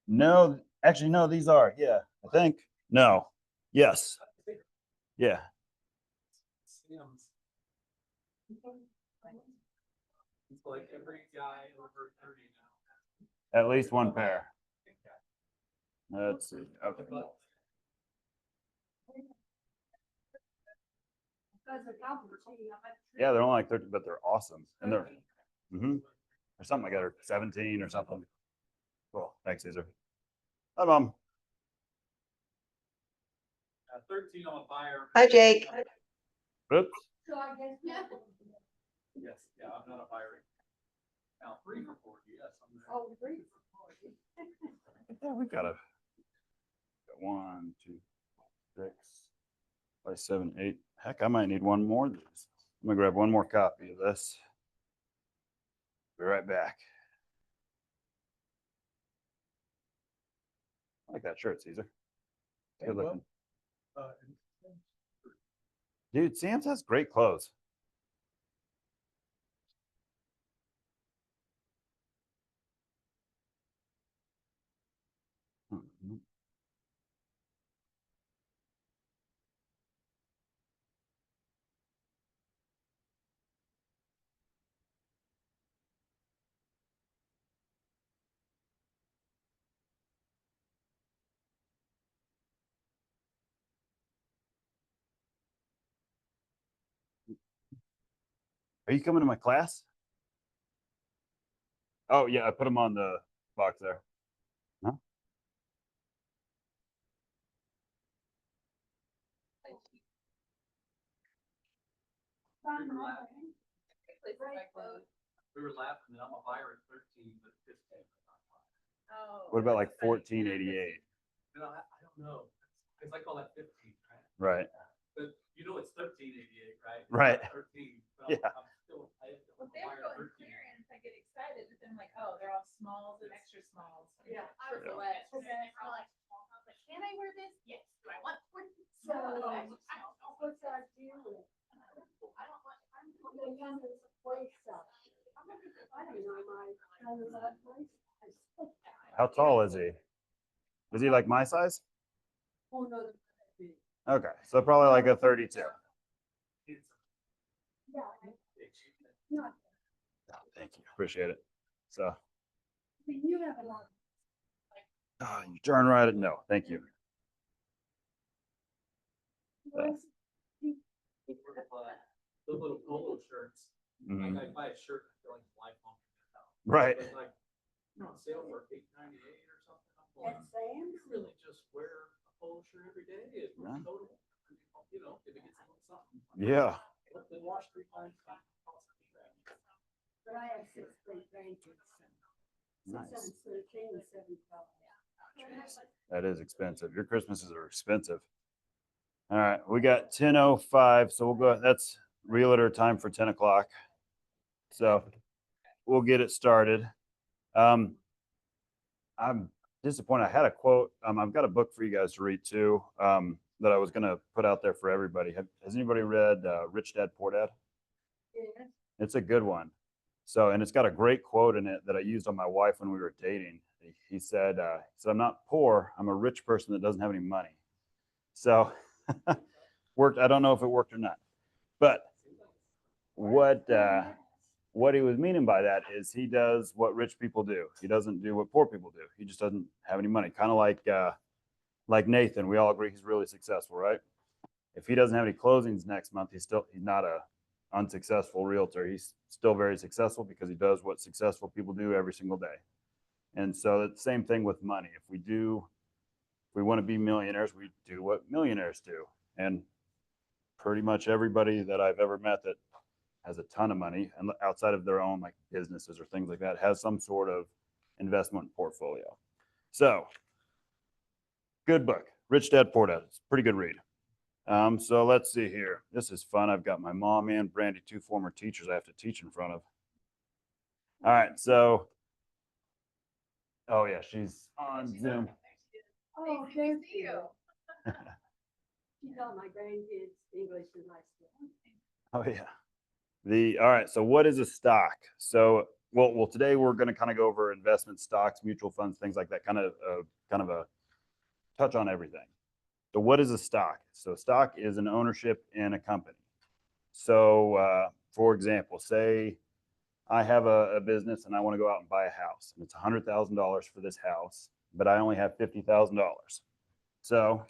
No, actually, no, these are, yeah, I think. No. Yes. Yeah. It's like every guy over 30 now. At least one pair. Let's see. Okay. Yeah, they're only like 30, but they're awesome. And they're or something like that, or 17 or something. Cool. Thanks, Caesar. Hi, Mom. 13 on a buyer. Hi, Jake. Oops. Yes, yeah, I'm not a buyer. Now, 3 for 40, yes. I'm there. Oh, 3 for 40. Yeah, we've got a 1, 2, 6, 5, 7, 8. Heck, I might need one more of these. I'm gonna grab one more copy of this. Be right back. I like that shirt, Caesar. Good looking. Dude, Sam's has great clothes. Mhm. Are you coming to my class? Oh, yeah, I put them on the box there. Huh? We were laughing that I'm a buyer at 13, but 15. What about like 1488? You know, I don't know. Because I call that 15, right? Right. But you know it's 1388, right? Right. Not 13. But Yeah. I'm still When they were going clearance, I get excited, but then I'm like, oh, they're all smalls and extra smalls. Yeah. Triple X. I was like, can I wear this? Yes. Do I want to wear this? So, I don't know. what's our deal? I don't want, I'm The youngest place up. I don't know, my son left place. I still- How tall is he? Is he like my size? Oh, no, they're big. Okay, so probably like a 32. Yeah. Not, Oh, thank you. Appreciate it. So, I mean, you have a lot. you darn right. No, thank you. the little polo shirts. Mhm. Like I buy a shirt, I feel like it's lifelong. Right. It's like, you're on sale for $8.98 or something. I'm At going, Sam's? you really just wear a polo shirt every day. It's Yeah. total. You know, if it gets a little something. Yeah. They wash 3 times. But I have 6 great grandkids. Nice. 6, 7, 13, and 7, 12. That is expensive. Your Christmases are expensive. All right, we got 10:05, so we'll go. That's realtor time for 10 o'clock. So we'll get it started. I'm disappointed. I had a quote. I've got a book for you guys to read too, that I was going to put out there for everybody. Has anybody read Rich Dad Poor Dad? Yeah. It's a good one. So, and it's got a great quote in it that I used on my wife when we were dating. He said, "I'm not poor. I'm a rich person that doesn't have any money." So, worked. I don't know if it worked or not, but what he was meaning by that is he does what rich people do. He doesn't do what poor people do. He just doesn't have any money. Kind of like Nathan. We all agree he's really successful, right? If he doesn't have any closings next month, he's not a unsuccessful realtor. He's still very successful because he does what successful people do every single day. And so it's the same thing with money. If we want to be millionaires, we do what millionaires do. And pretty much everybody that I've ever met that has a ton of money and outside of their own like businesses or things like that has some sort of investment portfolio. So good book, Rich Dad Poor Dad. It's a pretty good read. So let's see here. This is fun. I've got my mom and Brandy, 2 former teachers I have to teach in front of. All right, so oh yeah, she's on Zoom. Oh, Good thank to see you. You know, my grandkids, English is my school. Oh yeah. All right, so what is a stock? So well, today we're going to kind of go over investment stocks, mutual funds, things like that, kind of a touch on everything. So what is a stock? So stock is an ownership in a company. So for example, say I have a business and I want to go out and buy a house, and it's $100,000 for this house, but I only have $50,000. So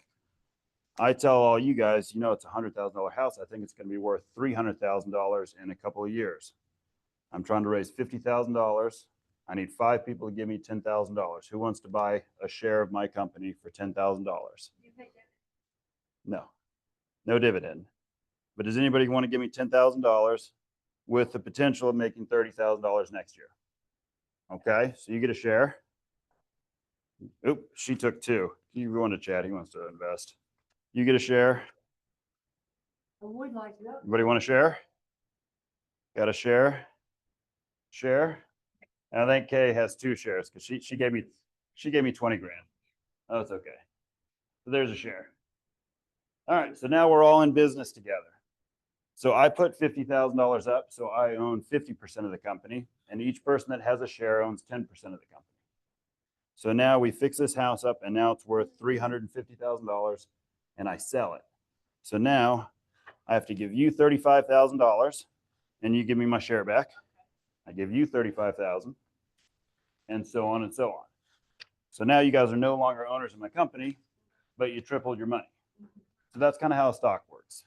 I tell all you guys, it's a $100,000 house. I think it's going to be worth $300,000 in a couple of years. I'm trying to raise $50,000. I need 5 people to give me $10,000. Who wants to buy a share of my company for $10,000? No, no dividend. But does anybody want to give me $10,000 with the potential of making $30,000 next year? Okay, so you get a share. Oop, she took 2. You want to chat? He wants to invest. You get a share. I would like to know. Everybody want to share? Got a share? Share? And I think Kay has 2 shares because she gave me 20 grand. Oh, it's okay. So there's a share. All right, so now we're all in business together. So I put $50,000 up, so I own 50% of the company, and each person that has a share owns 10% of the company. So now we fix this house up, and now it's worth $350,000, and I sell it. So now I have to give you $35,000, and you give me my share back. I give you $35,000, and so on and so on. So now you guys are no longer owners of my company, but you tripled your money. So that's kind of how a stock works.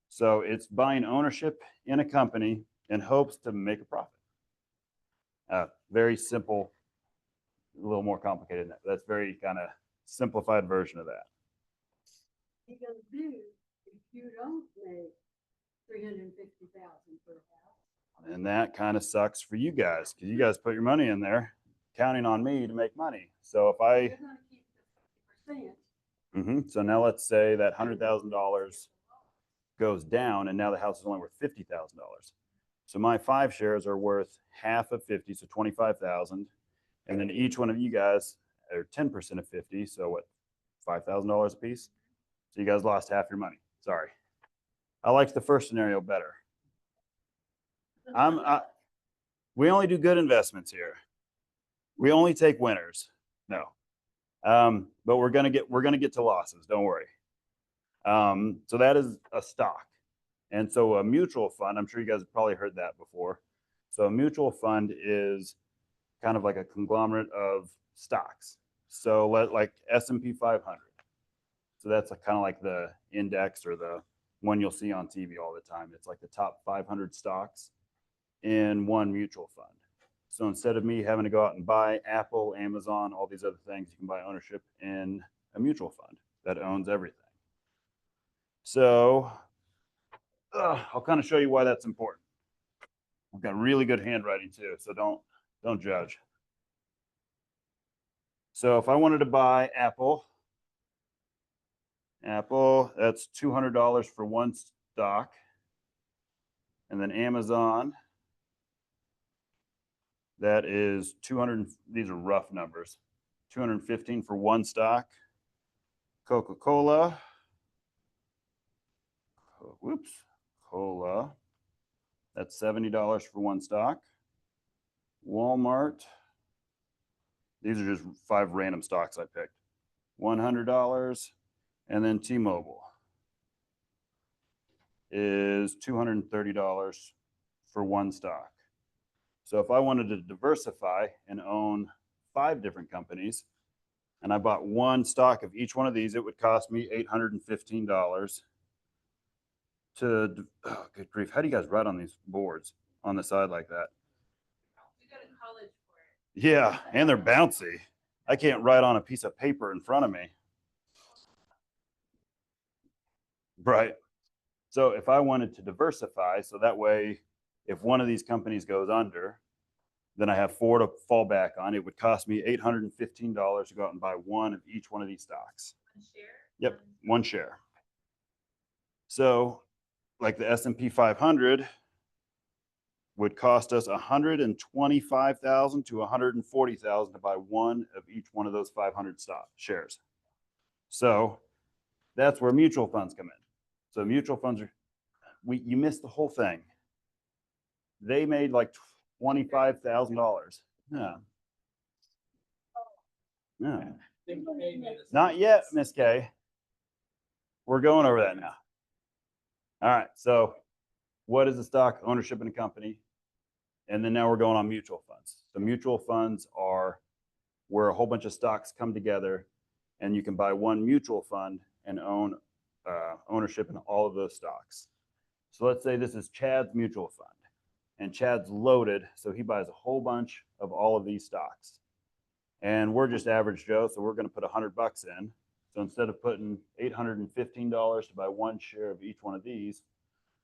So it's buying ownership in a company in hopes to make a profit. Very simple, a little more complicated than that. That's very kind of simplified version of that. What you gonna do if you don't make $350,000 for a house? And that kind of sucks for you guys because you guys put your money in there counting on me to make money. So if I, You're gonna keep the 50%. so now let's say that $100,000 goes down and now the house is only worth $50,000. So my 5 shares are worth half of 50, so 25,000. And then each one of you guys are 10% of 50, so what, $5,000 a piece? So you guys lost half your money. Sorry. I liked the first scenario better. We only do good investments here. We only take winners. No. But we're gonna get to losses, don't worry. So that is a stock. And so a mutual fund, I'm sure you guys have probably heard that before. So a mutual fund is kind of like a conglomerate of stocks. So like S&P 500. So that's kind of like the index or the one you'll see on TV all the time. It's like the top 500 stocks in one mutual fund. So instead of me having to go out and buy Apple, Amazon, all these other things, you can buy ownership in a mutual fund that owns everything. So I'll kind of show you why that's important. I've got really good handwriting too, so don't judge. So if I wanted to buy Apple, that's $200 for one stock. And then Amazon, that is 200, these are rough numbers, 215 for one stock. Coca-Cola, Cola, that's $70 for one stock. Walmart, these are just 5 random stocks I picked. $100, and then T-Mobile is $230 for one stock. So if I wanted to diversify and own 5 different companies, and I bought one stock of each one of these, it would cost me $815 to, oh, good grief. How do you guys write on these boards on the side like that? We go to college for it. Yeah, and they're bouncy. I can't write on a piece of paper in front of me. Right. So if I wanted to diversify, so that way, if one of these companies goes under, then I have 4 to fall back on. It would cost me $815 to go out and buy one of each one of these stocks. One share? Yep, one share. So like the S&P 500 would cost us $125,000 to $140,000 to buy one of each one of those 500 stock shares. So that's where mutual funds come in. So mutual funds are, you missed the whole thing. They made like $25,000. Yeah. Yeah. Think you paid me this. Not yet, Miss K. We're going over that now. All right. So what is a stock ownership in a company? And then now we're going on mutual funds. So mutual funds are where a whole bunch of stocks come together and you can buy one mutual fund and own ownership in all of those stocks. So let's say this is Chad's mutual fund and Chad's loaded. So he buys a whole bunch of all of these stocks and we're just average Joe. So we're going to put $100 in. So instead of putting $815 to buy one share of each one of these,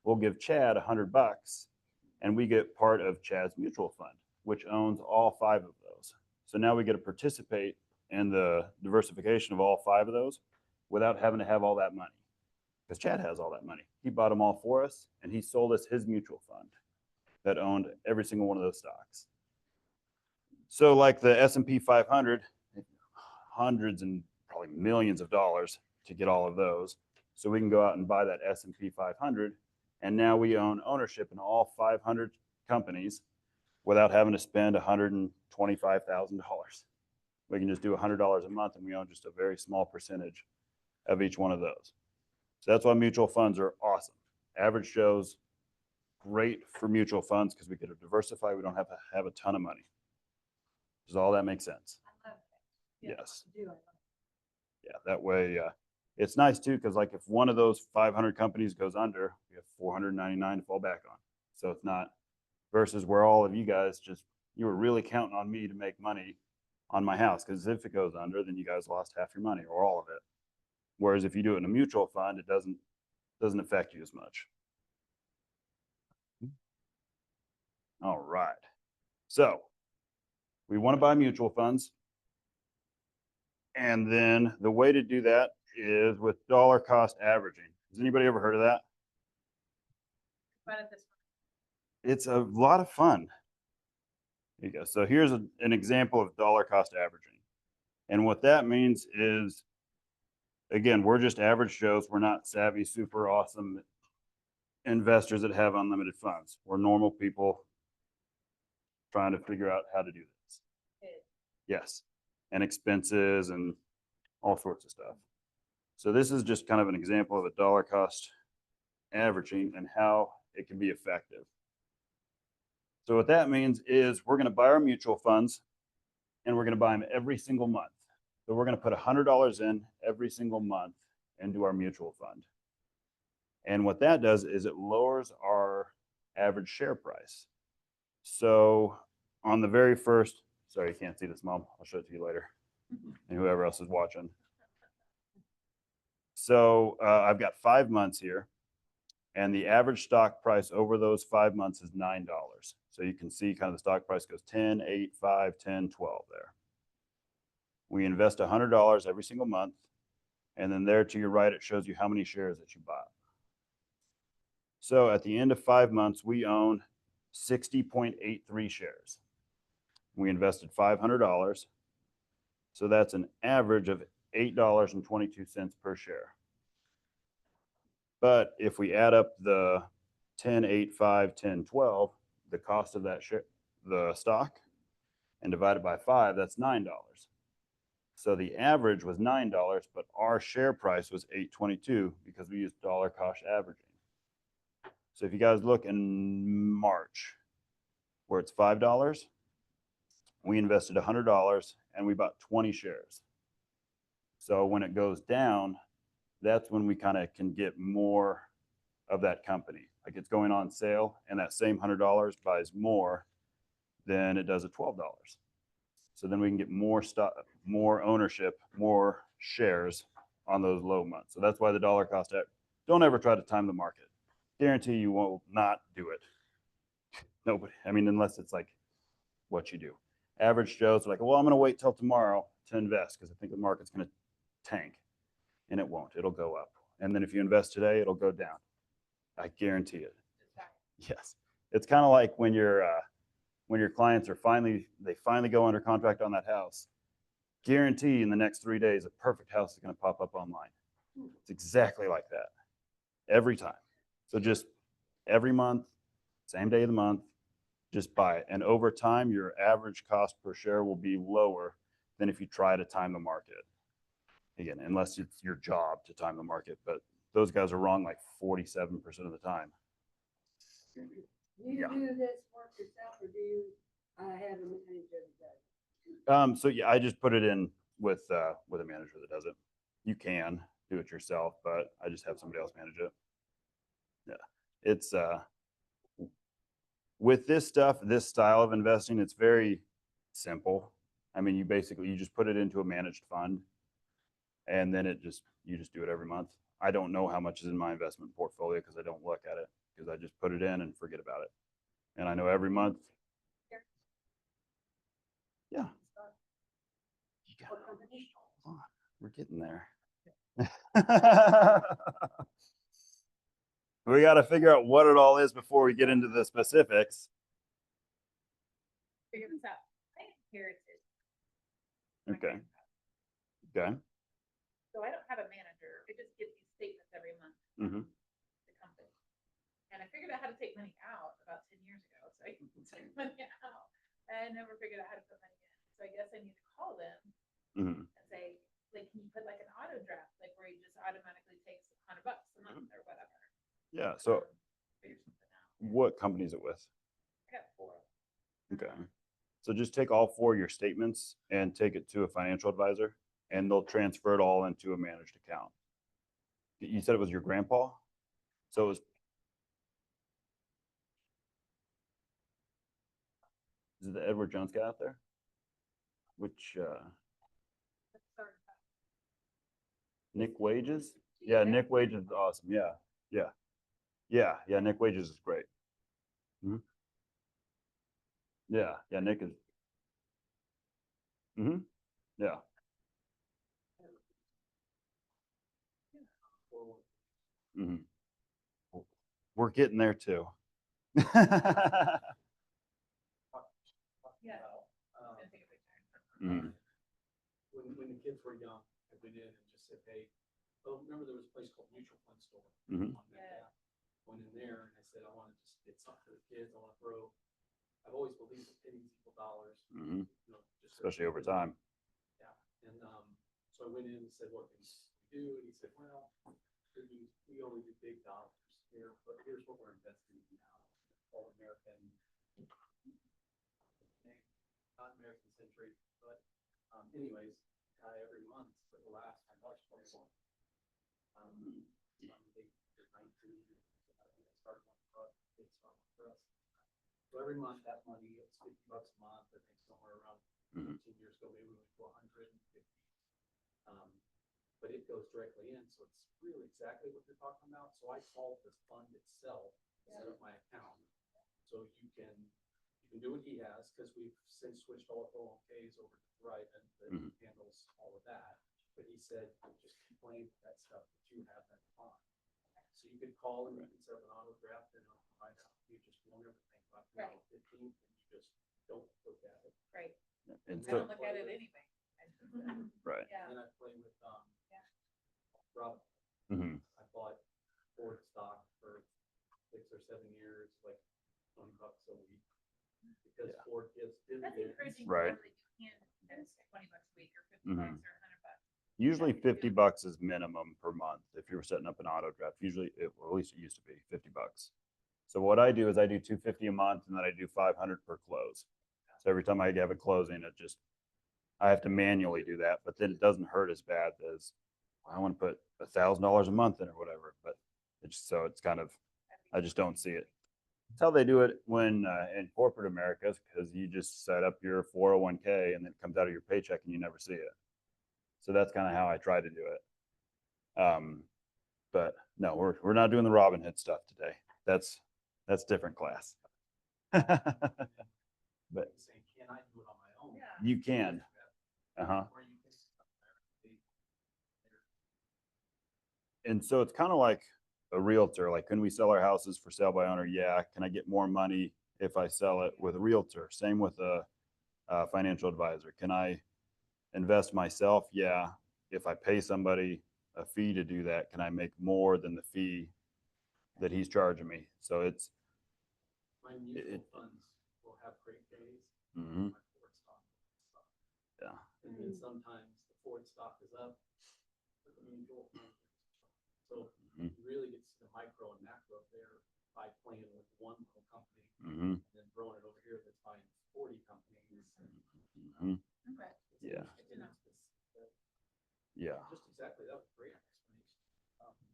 we'll give Chad $100 and we get part of Chad's mutual fund, which owns all 5 of those. So now we get to participate in the diversification of all 5 of those without having to have all that money. Because Chad has all that money. He bought them all for us and he sold us his mutual fund that owned every single one of those stocks. So like the S&P 500, hundreds and probably millions of dollars to get all of those. So we can go out and buy that S&P 500 and now we own ownership in all 500 companies without having to spend $125,000. We can just do $100 a month and we own just a very small percentage of each one of those. So that's why mutual funds are awesome. Average Joe's great for mutual funds because we get to diversify. We don't have to have a ton of money. Does all that make sense? I love that. Yes. I do. Yeah, that way it's nice too because like if one of those 500 companies goes under, we have 499 to fall back on. So it's not versus where all of you guys just you were really counting on me to make money on my house because if it goes under, then you guys lost half your money or all of it. Whereas if you do it in a mutual fund, it doesn't affect you as much. All right. So we want to buy mutual funds. And then the way to do that is with dollar cost averaging. Has anybody ever heard of that? But at this It's a lot of fun. There you go. So here's an example of dollar cost averaging. And what that means is, again, we're just average Joes. We're not savvy, super awesome investors that have unlimited funds. We're normal people trying to figure out how to do this. Yes. And expenses and all sorts of stuff. So this is just kind of an example of a dollar cost averaging and how it can be effective. So what that means is we're going to buy our mutual funds and we're going to buy them every single month. So we're going to put $100 in every single month into our mutual fund. And what that does is it lowers our average share price. So on the very first, sorry, you can't see this, Mom. I'll show it to you later. And whoever else is watching. So I've got 5 months here. And the average stock price over those 5 months is $9. So you can see kind of the stock price goes 10, 8, 5, 10, 12 there. We invest $100 every single month. And then there to your right, it shows you how many shares that you bought. So at the end of 5 months, we own 60.83 shares. We invested $500. So that's an average of $8.22 per share. But if we add up the 10, 8, 5, 10, 12, the cost of that share, the stock, and divide it by 5, that's $9. So the average was $9, but our share price was $8.22 because we used dollar cost averaging. So if you guys look in March, where it's $5, we invested $100 and we bought 20 shares. So when it goes down, that's when we kind of can get more of that company. Like it's going on sale and that same $100 buys more than it does at $12. So then we can get more stock, more ownership, more shares on those low months. So that's why the dollar cost, don't ever try to time the market. Guarantee you will not do it. Nobody, I mean, unless it's like what you do. Average Joe's like, well, I'm going to wait till tomorrow to invest because I think the market's going to tank. And it won't. It'll go up. And then if you invest today, it'll go down. I guarantee it. Yes. It's kind of like when your clients are finally go under contract on that house. Guarantee in the next 3 days, a perfect house is going to pop up online. It's exactly like that every time. So just every month, same day of the month, Just buy it. And over time, your average cost per share will be lower than if you try to time the market. Again, unless it's your job to time the market, but those guys are wrong like 47% of the time. Do Yeah. you do this work yourself or do you have a manager that does? So yeah, I just put it in with a manager that does it. You can do it yourself, but I just have somebody else manage it. Yeah. It's with this stuff, this style of investing, it's very simple. I mean, you just put it into a managed fund and then you just do it every month. I don't know how much is in my investment portfolio because I don't look at it because I just put it in and forget about it. And I know every month. Yeah. You got What company? Hold on. We're getting there. We got to figure out what it all is before we get into the specifics. Figure this out. I inherited. my Okay. grandfather. Okay. So I don't have a manager. I just get these statements every month Mm-hmm. from the company. And I figured out how to take money out about 10 years ago. So I can take money out. I never figured out how to put money in. So I guess I need to call them Mm-hmm. and say, like, can you put like an auto draft, like where he just automatically takes $100 a month or whatever. Yeah. So Figure something out. what company is it with? I got 4. Okay. So just take all 4 of your statements and take it to a financial advisor and they'll transfer it all into a managed account. You said it was your grandpa? So it was. Is it the Edward Jones guy out there? Which Nick Wages? Yeah, Nick Wages is awesome. Yeah. Yeah. Yeah. Yeah. Nick Wages is great. Mhm. Yeah. Yeah. Nick is. Hmm. Yeah. Hmm. We're getting there too. Yeah. Um, Gonna take a picture. Mhm. when the kids were young, I went in and just said, hey, oh, remember there was a place called Mutual Fund Store? Mhm. on Metcalf? Went in there and I said, I want to just get something for the kids. I want to throw, I've always believed that pennies equal dollars, Mhm. you know, just Especially over time. Yeah. And so I went in and said, what can we do? And he said, well, we only do big dollars here, but here's what we're investing in now. All American, not American century, but anyways, every month for the last $10 for one. They 19, started one for us, they started one for us. So every month that money, it's $50 a month. I think somewhere around Mhm. 15 years ago, maybe we went to 150. But it goes directly in, so it's really exactly what you're talking about. So I called this fund itself, set up my account. So you can do what he has, because we've since switched all of our 401ks over to Thriven that Mhm. handles all of that. But he said, just keep playing with that stuff that you have that fund. So you could call and you can set up an auto draft and it'll come right out. You just won't ever think about the Right. 15th and you just don't look at it. Right. And I so, don't look at it anyway. right. Yeah. And then I play with Yeah. Rob. Mhm. I bought Ford stock for 6 or 7 years, like $20 a week. Because Yeah. Ford gives That's dividends. encouraging to Right. know that you can invest $20 a week or $50 Mhm. or $100. Usually $50 is minimum per month if you're setting up an auto draft. Usually, well, at least it used to be $50. So what I do is I do $250 a month and then I do 500 per close. So every time I have a closing, I have to manually do that, but then it doesn't hurt as bad as I want to put $1,000 a month in or whatever. But it's kind of, I just don't see it. That's how they do it when in corporate America, because you just set up your 401k and then it comes out of your paycheck and you never see it. So that's kind of how I try to do it. But no, we're not doing the Robinhood stuff today. That's different class. But Saying, can I do it on my own? Yeah. you can. Uh-huh. Or you can. And so it's kind of like a realtor. Like, can we sell our houses for sale by owner? Yeah. Can I get more money if I sell it with a realtor? Same with a financial advisor. Can I invest myself? Yeah. If I pay somebody a fee to do that, can I make more than the fee that he's charging me? So it's My mutual It- funds have great days. Mhm. My Ford stock is up. Yeah. And then sometimes the Ford stock is up, but the mutual fund. So Mhm. you really get to see the micro and macro there by playing with one little company Mhm. and then throwing it over here that's buying 40 companies. And, Mhm. Okay. Yeah. it's- Good to know. Yeah. Just exactly, that was a great explanation.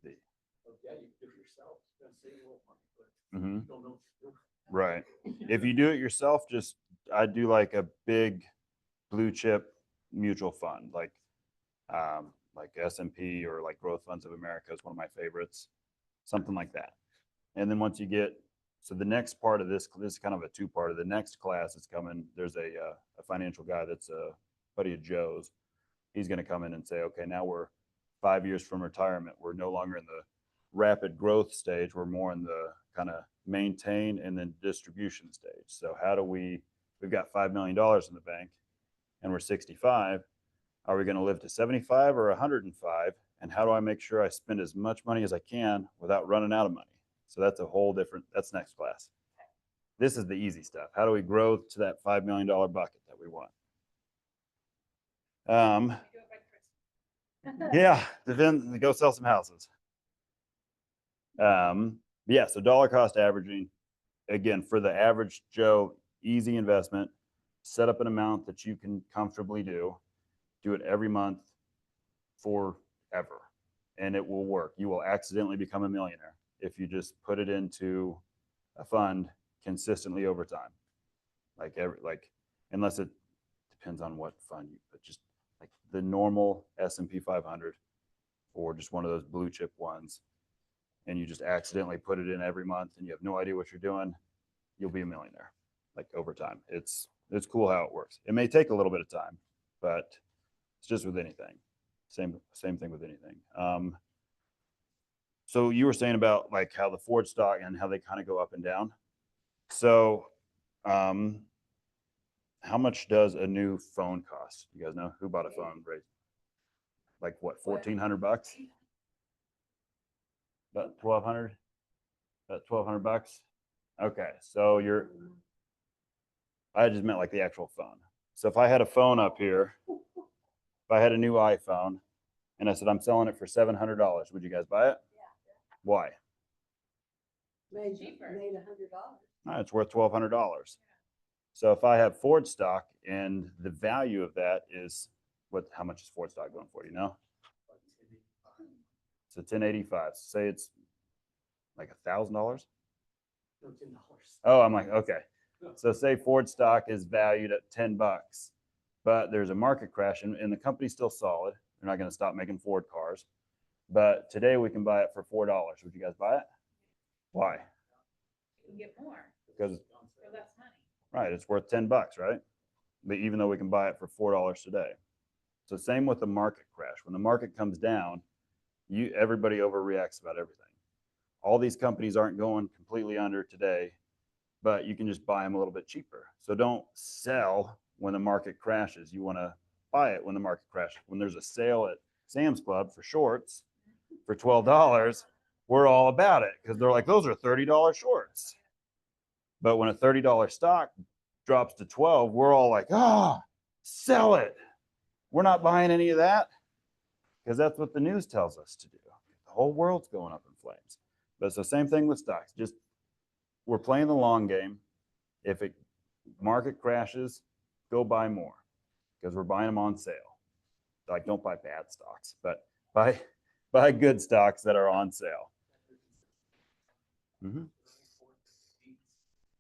The- So yeah, you can do it yourself, it's gonna save you a little money, but Mhm. you don't know what you're doing. Right. If you do it yourself, just I do like a big blue chip mutual fund, like S&P or like Growth Funds of America is one of my favorites, something like that. And then once you get, so the next part of this is kind of a two-part. The next class is coming. There's a financial guy that's a buddy of Joe's. He's going to come in and say, okay, now we're 5 years from retirement. We're no longer in the rapid growth stage. We're more in the kind of maintain and then distribution stage. So how do we've got $5 million in the bank and we're 65. Are we going to live to 75 or 105? And how do I make sure I spend as much money as I can without running out of money? So that's a whole different, that's next class. This is the easy stuff. How do we grow to that $5 million bucket that we want? We do it by Christmas. Yeah, then go sell some houses. Yeah, so dollar cost averaging, again, for the average Joe, easy investment. Set up an amount that you can comfortably do. Do it every month forever, and it will work. You will accidentally become a millionaire if you just put it into a fund consistently over time. Like unless it depends on what fund you put, just like the normal S&P 500 or just one of those blue chip ones, and you just accidentally put it in every month and you have no idea what you're doing, you'll be a millionaire like over time. It's cool how it works. It may take a little bit of time, but it's just with anything. Same thing with anything. So you were saying about like how the Ford stock and how they kind of go up and down. So how much does a new phone cost? You guys know who bought a phone, right? Like what, $1,400? About 1,200? About 1,200 bucks? Okay, so I just meant like the actual phone. So if I had a phone up here, if I had a new iPhone and I said, I'm selling it for $700, would you guys buy it? Why? Made Cheaper. $100. It's worth $1,200. So if I have Ford stock and the value of that is how much is Ford stock going for? Do you know? So 1085. Say it's like $1,000. No, $10. Oh, I'm like, okay. So say Ford stock is valued at 10 bucks, but there's a market crash and the company's still solid. They're not going to stop making Ford cars. But today we can buy it for $4. Would you guys buy it? Why? You can get more Because for less money. right, it's worth 10 bucks, right? But even though we can buy it for $4 today. So same with the market crash. When the market comes down, everybody overreacts about everything. All these companies aren't going completely under today, but you can just buy them a little bit cheaper. So don't sell when the market crashes. You want to buy it when the market crashes. When there's a sale at Sam's Club for shorts for $12, we're all about it because they're like, those are $30 shorts. But when a $30 stock drops to 12, we're all like, sell it. We're not buying any of that because that's what the news tells us to do. The whole world's going up in flames. But it's the same thing with stocks. Just we're playing the long game. If it market crashes, go buy more because we're buying them on sale. Like don't buy bad stocks, but buy good stocks that are on sale. Mm-hmm.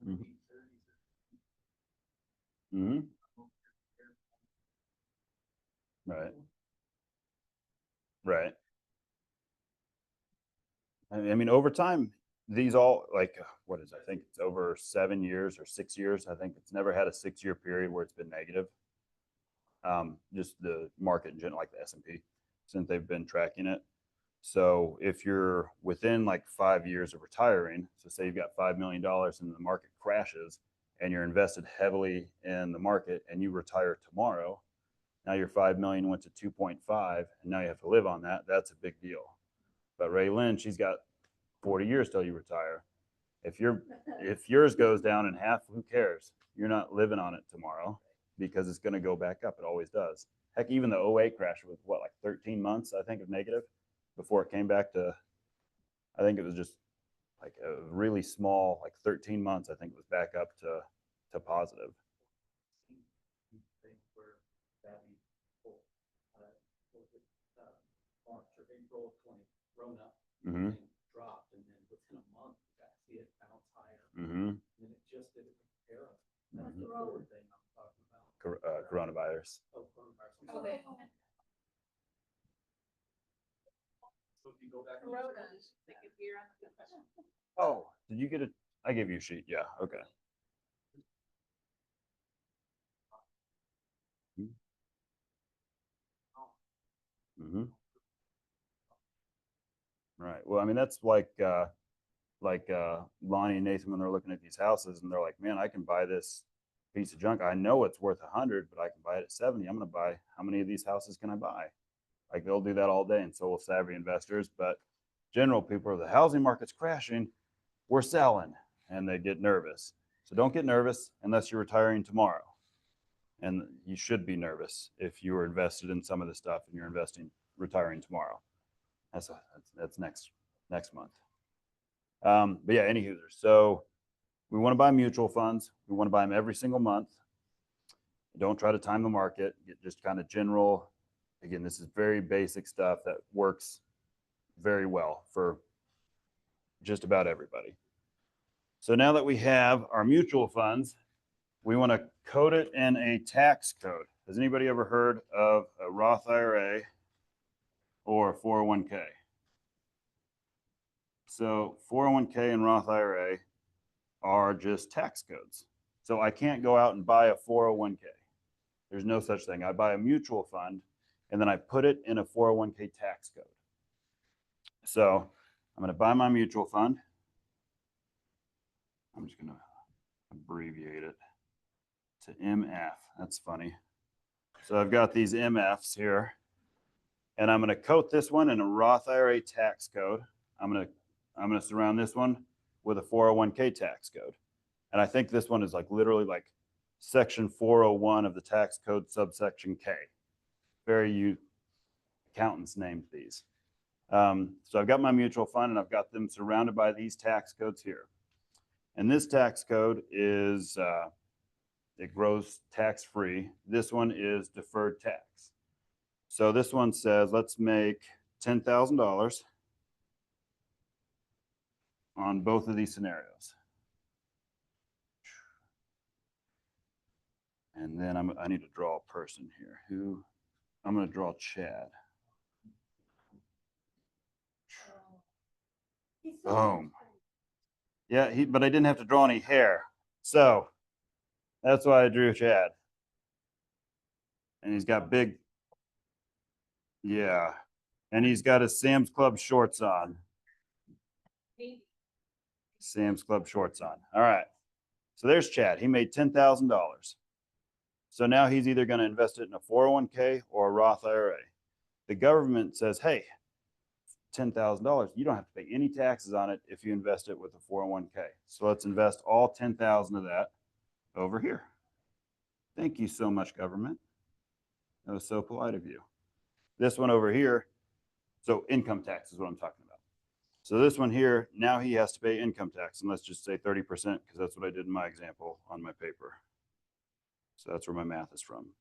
Mm-hmm. Mm-hmm. Right. Right. I mean, over time, these all like what is? I think it's over 7 years or 6 years. I think it's never had a 6-year period where it's been negative. Just the market in general, like the S&P, since they've been tracking it. So if you're within like 5 years of retiring, so say you've got $5 million and the market crashes and you're invested heavily in the market and you retire tomorrow, now your 5 million went to 2.5 and now you have to live on that. That's a big deal. But Ray Lynn, she's got 40 years till you retire. If yours goes down in half, who cares? You're not living on it tomorrow because it's going to go back up. It always does. Heck, even the '08 crash was what, like 13 months, I think, of negative before it came back to, I think it was just like a really small, like 13 months, I think it was back up to positive. Thing where that March or April of 20, Rona, Mm-hmm. thing dropped, and then within a month, you got to see it bounce higher. Mm-hmm. And then it just did a compare. That's Mhm. the forward thing I'm talking about. Coronavirus. Oh, coronavirus. I'm Okay. sorry. So if you go back. Corona, like if you're on the question. Oh, did you get it? I gave you a sheet. Yeah. Okay. Mm-hmm. Right. Well, I mean, that's like Lonnie and Nathan when they're looking at these houses and they're like, man, I can buy this piece of junk. I know it's worth 100, but I can buy it at 70. I'm going to buy, how many of these houses can I buy? Like they'll do that all day. And so will savvy investors, but general people are, the housing market's crashing. We're selling, and they get nervous. So don't get nervous unless you're retiring tomorrow. And you should be nervous if you were invested in some of this stuff and you're retiring tomorrow. That's next month. But yeah, any hoosers. So we want to buy mutual funds. We want to buy them every single month. Don't try to time the market. Get just kind of general. Again, this is very basic stuff that works very well for just about everybody. So now that we have our mutual funds, we want to code it in a tax code. Has anybody ever heard of a Roth IRA or a 401k? So 401k and Roth IRA are just tax codes. So I can't go out and buy a 401k. There's no such thing. I buy a mutual fund and then I put it in a 401k tax code. So I'm going to buy my mutual fund. I'm just going to abbreviate it to MF. That's funny. So I've got these MFs here, and I'm going to coat this one in a Roth IRA tax code. I'm going to surround this one with a 401k tax code. And I think this one is like literally like section 401 of the tax code subsection K. Very accountants named these. So I've got my mutual fund and I've got them surrounded by these tax codes here. And this tax code is, it grows tax free. This one is deferred tax. So this one says, let's make $10,000 on both of these scenarios. And then I need to draw a person here who I'm going to draw Chad. Boom. Yeah, but I didn't have to draw any hair. So that's why I drew Chad. And he's got big, yeah. And he's got his Sam's Club shorts on. Sam's Club shorts on. All right. So there's Chad. He made $10,000. So now he's either going to invest it in a 401k or a Roth IRA. The government says, hey, $10,000, you don't have to pay any taxes on it if you invest it with a 401k. So let's invest all 10,000 of that over here. Thank you so much, government. That was so polite of you. This one over here, so income tax is what I'm talking about. So this one here, now he has to pay income tax, and let's just say 30% because that's what I did in my example on my paper. So that's where my math is from.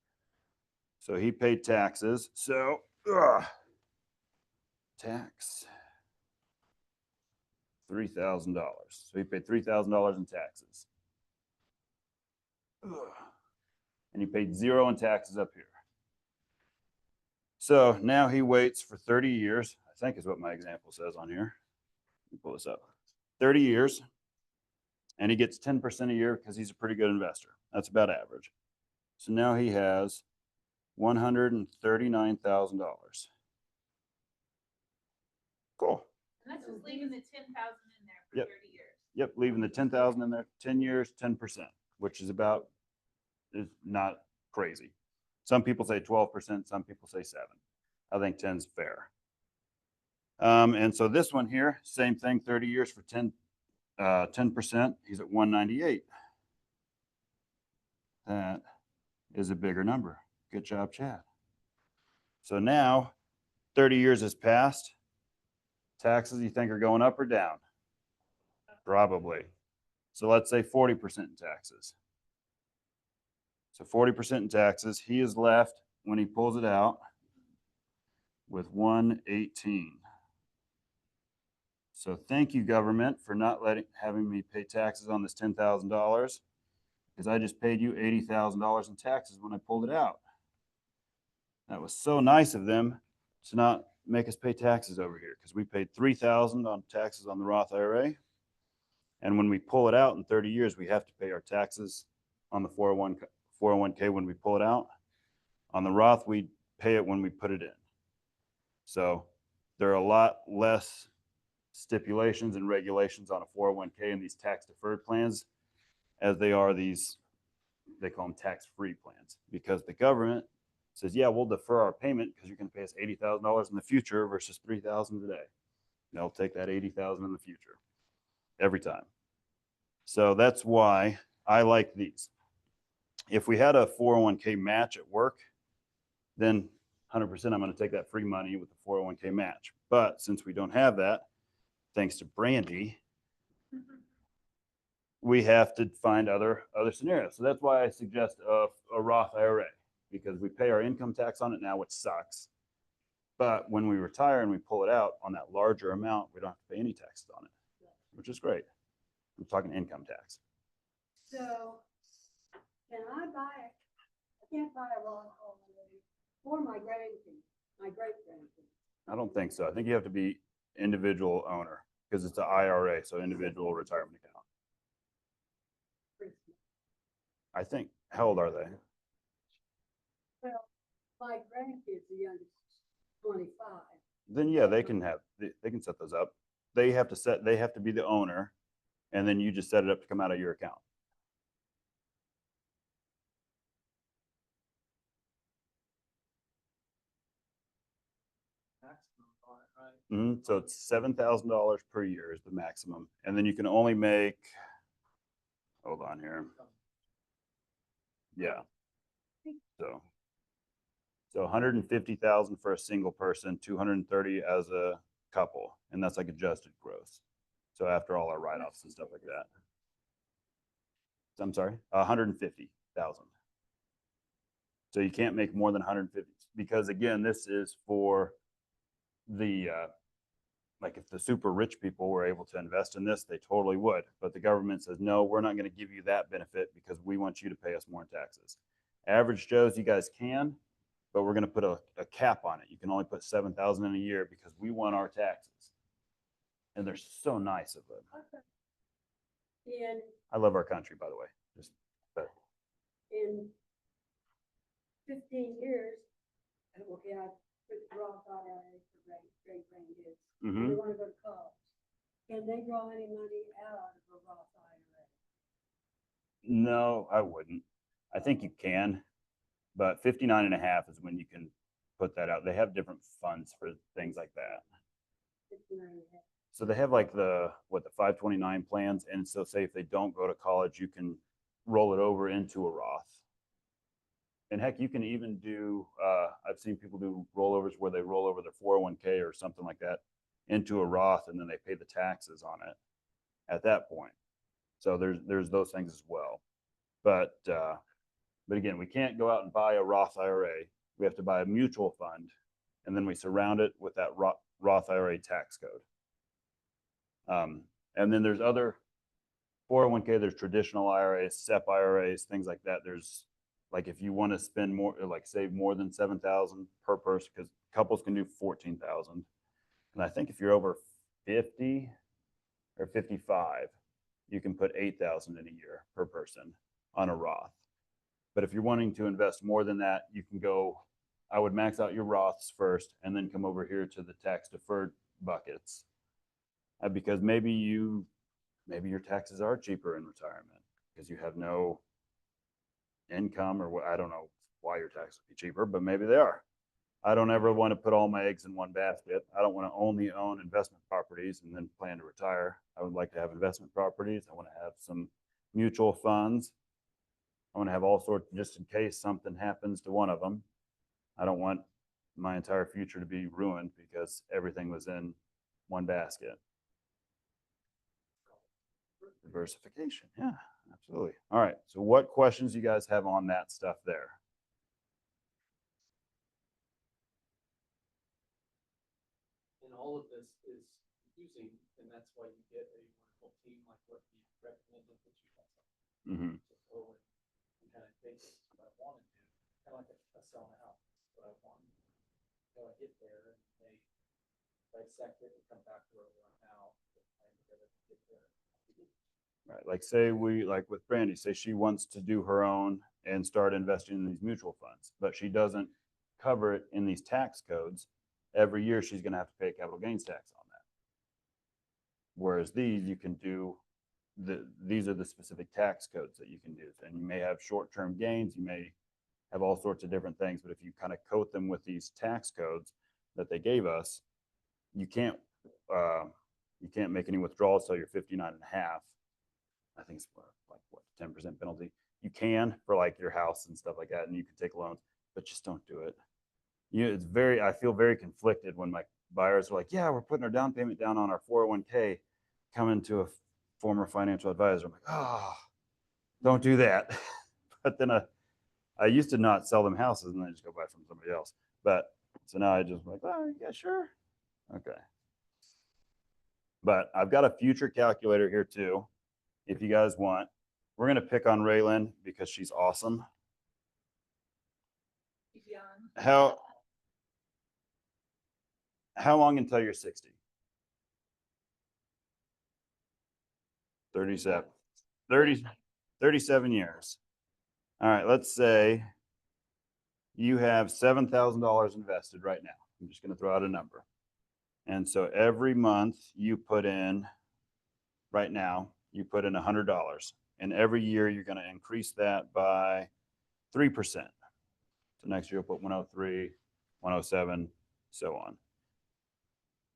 So he paid taxes. So tax $3,000. So he paid $3,000 in taxes. And he paid zero in taxes up here. So now he waits for 30 years, I think is what my example says on here. Let me pull this up. 30 years, and he gets 10% a year because he's a pretty good investor. That's about average. So now he has $139,000. Cool. And that's just leaving the 10,000 in there for Yep. 30 years. Yep, leaving the 10,000 in there, 10 years, 10%, which is not crazy. Some people say 12%, some people say 7. I think 10's fair. And so this one here, same thing, 30 years for 10 10%, he's at 198. That is a bigger number. Good job, Chad. So now 30 years has passed. Taxes you think are going up or down? Probably. So let's say 40% in taxes. So 40% in taxes, he is left when he pulls it out with 118. So thank you, government, for not having me pay taxes on this $10,000, because I just paid you $80,000 in taxes when I pulled it out. That was so nice of them to not make us pay taxes over here, because we paid $3,000 on taxes on the Roth IRA. And when we pull it out in 30 years, we have to pay our taxes on the 401k when we pull it out. On the Roth, we pay it when we put it in. So there are a lot less stipulations and regulations on a 401k and these tax deferred plans as they are these, they call them tax-free plans, because the government says, yeah, we'll defer our payment because you're going to pay us $80,000 in the future versus $3,000 today. And they'll take that $80,000 in the future every time. So that's why I like these. If we had a 401k match at work, then 100% I'm going to take that free money with the 401k match. But since we don't have that, thanks to Brandy, we have to find other scenarios. So that's why I suggest a Roth IRA, because we pay our income tax on it now, which sucks. But when we retire and we pull it out on that larger amount, we don't have to pay any taxes on it, which is great. I'm talking income tax. So can I can't buy a Roth IRA for my grandkids, my great grandkids. I don't think so. I think you have to be individual owner because it's an IRA, so individual retirement account. I think. How old are they? Well, my grandkids are young as 25. Then yeah, they can set those up. They have to be the owner, and then you just set it up to come out of your account. Maximum on it, right? So it's $7,000 per year is the maximum, and then you can only make. Hold on here. Yeah. So 150,000 for a single person, 230 as a couple, and that's like adjusted gross. So after all our write-offs and stuff like that. I'm sorry, 150,000. So you can't make more than 150, because again, this is for the like if the super rich people were able to invest in this, they totally would. But the government says, no, we're not going to give you that benefit because we want you to pay us more in taxes. Average Joes, you guys can, but we're going to put a cap on it. You can only put 7,000 in a year because we want our taxes. And they're so nice of them. In I love our country, by the way. in 15 years, okay, I put Roth IRA for great grandkids. Mhm. They want to go to college. Can they draw any money out of a Roth IRA? No, I wouldn't. I think you can, but 59 and a half is when you can put that out. They have different funds for things like that. 59 and a half. So they have like the 529 plans. And so say if they don't go to college, you can roll it over into a Roth. And heck, you can even do, I've seen people do rollovers where they roll over their 401k or something like that into a Roth, and then they pay the taxes on it at that point. So there's those things as well. But again, we can't go out and buy a Roth IRA. We have to buy a mutual fund, and then we surround it with that Roth IRA tax code. And then there's other 401k, there's traditional IRAs, SEP IRAs, things like that. There's like if you want to spend more, like save more than 7,000 per person, because couples can do 14,000. And I think if you're over 50 or 55, you can put 8,000 in a year per person on a Roth. But if you're wanting to invest more than that, you can go, I would max out your Roths first and then come over here to the tax deferred buckets. Because maybe your taxes are cheaper in retirement because you have no income, or what, I don't know why your taxes would be cheaper, but maybe they are. I don't ever want to put all my eggs in one basket. I don't want to only own investment properties and then plan to retire. I would like to have investment properties. I want to have some mutual funds. I want to have all sorts, just in case something happens to one of them. I don't want my entire future to be ruined because everything was in one basket. Diversification. Yeah, absolutely. All right. So what questions you guys have on that stuff there? And all of this is confusing, and that's why you get a wonderful team like what we recommended that you guys Mm-hmm. to go and kind of think this is what I want to do, kind of like a selling a house, what I want. So I get there and they dissect it and come back to where we are now. And get there. Right. Like say like with Brandy, say she wants to do her own and start investing in these mutual funds, but she doesn't cover it in these tax codes. Every year she's going to have to pay capital gains tax on that. Whereas these you can do these are the specific tax codes that you can do. And you may have short-term gains, you may have all sorts of different things, but if you kind of coat them with these tax codes that they gave us, you can't make any withdrawals till you're 59 and a half. I think it's like what 10% penalty. You can for like your house and stuff like that, and you can take loans, but just don't do it. I feel very conflicted when my buyers are like, yeah, we're putting our down payment down on our 401k, coming to a former financial advisor. I'm like, oh, don't do that. But then I used to not sell them houses and then just go buy from somebody else. But so now I just like, oh, yeah, sure. Okay. But I've got a future calculator here too. If you guys want, we're going to pick on Raylan because she's awesome. Keep you on. How long until you're 60? 37 years. All right, let's say you have $7,000 invested right now. I'm just going to throw out a number. And so every month you put in, right now, you put in $100. And every year you're going to increase that by 3%. So next year you'll put 103, 107, so on.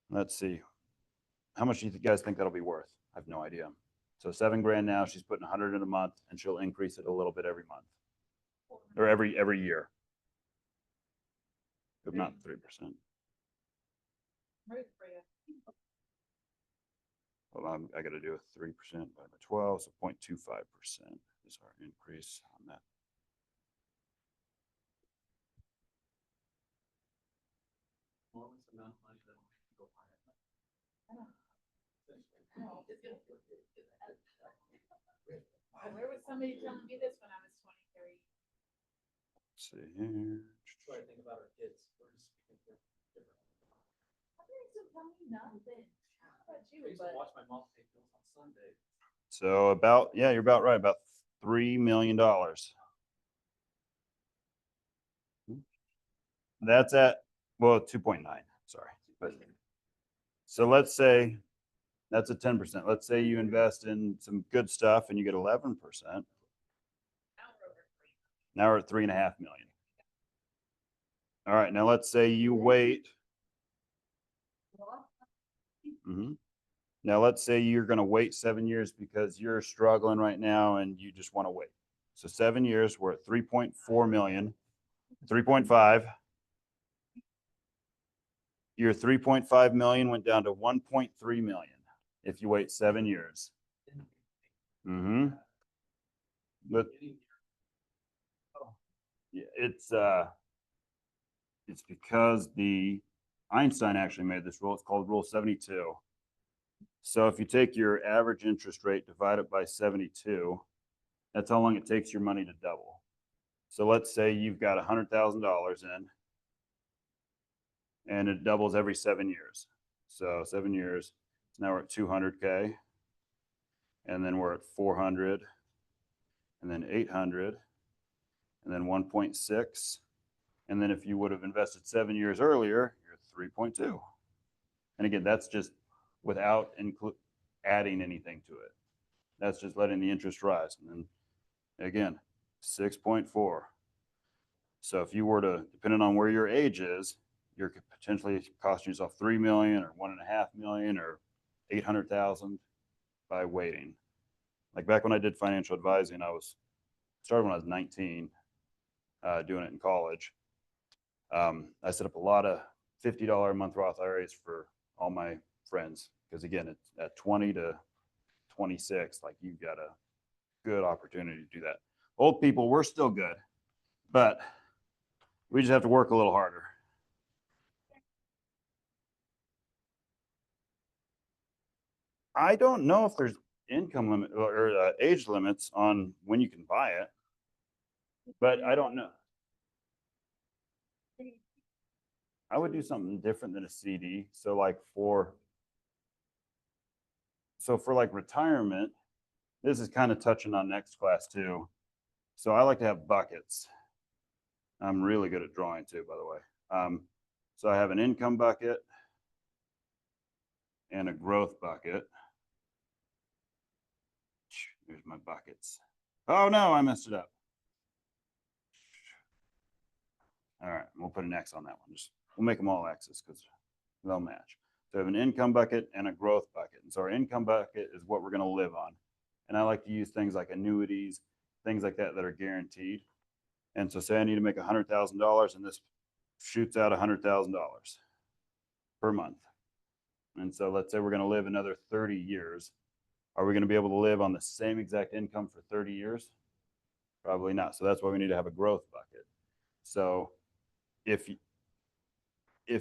Let's see. How much do you guys think that'll be worth? I have no idea. So $7,000 now, she's putting 100 in a month, and she'll increase it a little bit every month or every year, if not 3%. Right for you. Well, I got to do a 3% by 12, so 0.25% is our increase on that. Enormous amount of money that we can go buy it. Oh, it's gonna- Where was somebody telling me this when I was 23? Let's see here. That's what I think about our kids. We're just different. My parents don't tell me nothing. How about I you? used to But watch my mom pay bills on Sunday. So you're about right, about $3 million. That's at, well, 2.9, sorry. But so let's say that's a 10%. Let's say you invest in some good stuff and you get 11%. now we're over 3. Now we're at 3.5 million. All right, now let's say you wait. Now let's say you're going to wait 7 years because you're struggling right now and you just want to wait. So 7 years, we're at 3.4 million, 3.5. Your 3.5 million went down to 1.3 million if you wait 7 years. Mm-hmm. But it's because the Einstein actually made this rule. It's called Rule 72. So if you take your average interest rate, divide it by 72, that's how long it takes your money to double. So let's say you've got $100,000 in, and it doubles every 7 years. So 7 years, so now we're at 200K, and then we're at 400, and then 800, and then 1.6. And then if you would have invested 7 years earlier, you're at 3.2. And again, that's just without adding anything to it. That's just letting the interest rise. And then again, 6.4. So if you were to, depending on where your age is, you're potentially costing yourself 3 million or 1.5 million or 800,000 by waiting. Like back when I did financial advising, started when I was 19, doing it in college. I set up a lot of $50 a month Roth IRAs for all my friends. Because again, it's at 20 to 26, like you've got a good opportunity to do that. Old people, we're still good, but we just have to work a little harder. I don't know if there's income limit or age limits on when you can buy it, but I don't know. I would do something different than a CD. So for like retirement, this is kind of touching on next class too. So I like to have buckets. I'm really good at drawing too, by the way. So I have an income bucket and a growth bucket. There's my buckets. Oh no, I messed it up. All right, we'll put an X on that one. We'll make them all X's because they'll match. So I have an income bucket and a growth bucket. And so our income bucket is what we're going to live on. And I like to use things like annuities, things like that are guaranteed. And so say I need to make $100,000 and this shoots out $100,000 per month. And so let's say we're going to live another 30 years. Are we going to be able to live on the same exact income for 30 years? Probably not. So that's why we need to have a growth bucket. So if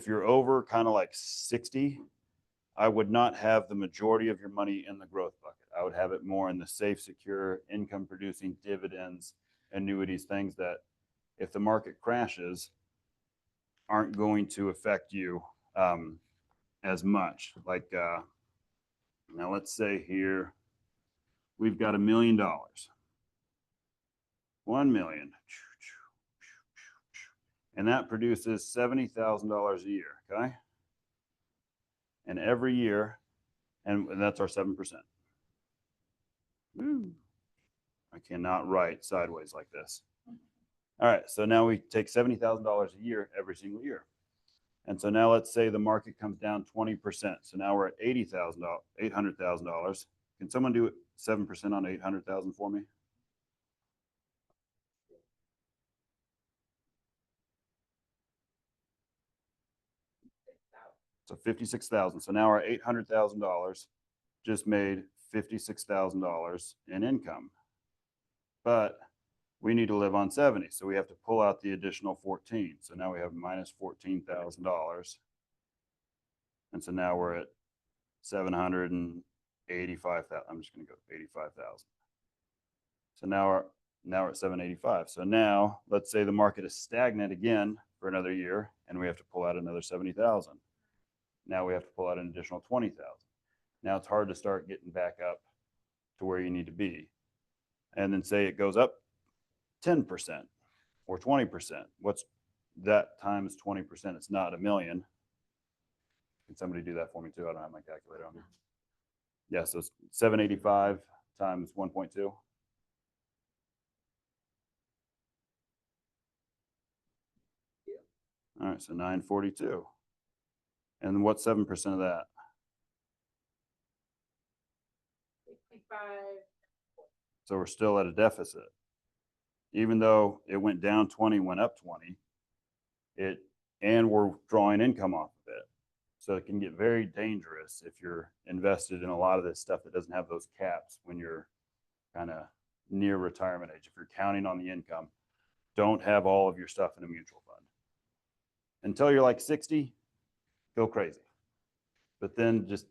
you're over kind of like 60, I would not have the majority of your money in the growth bucket. I would have it more in the safe, secure, income producing dividends, annuities, things that if the market crashes aren't going to affect you as much. Like now let's say here we've got $1 million. 1 million. And that produces $70,000 a year, okay? And every year, and that's our 7%. Woo. I cannot write sideways like this. All right, so now we take $70,000 a year every single year. And so now let's say the market comes down 20%. So now we're at $800,000. Can someone do 7% on 800,000 for me? So 56,000. So now our $800,000 just made $56,000 in income. But we need to live on 70. So we have to pull out the additional 14. So now we have minus $14,000. And so now we're at 785,000. I'm just going to go 85,000. So now we're at 785. So now let's say the market is stagnant again for another year and we have to pull out another 70,000. Now we have to pull out an additional 20,000. Now it's hard to start getting back up to where you need to be. And then say it goes up 10% or 20%. What's that times 20%? It's not $1 million. Can somebody do that for me too? I don't have my calculator on me. Yeah, so it's 785 times 1.2. All right, so 942. And what's 7% of that? 65. So we're still at a deficit. Even though it went down 20, went up 20, and we're drawing income off of it. So it can get very dangerous if you're invested in a lot of this stuff that doesn't have those caps when you're kind of near retirement age. If you're counting on the income, don't have all of your stuff in a mutual fund. Until you're like 60, go crazy. But then just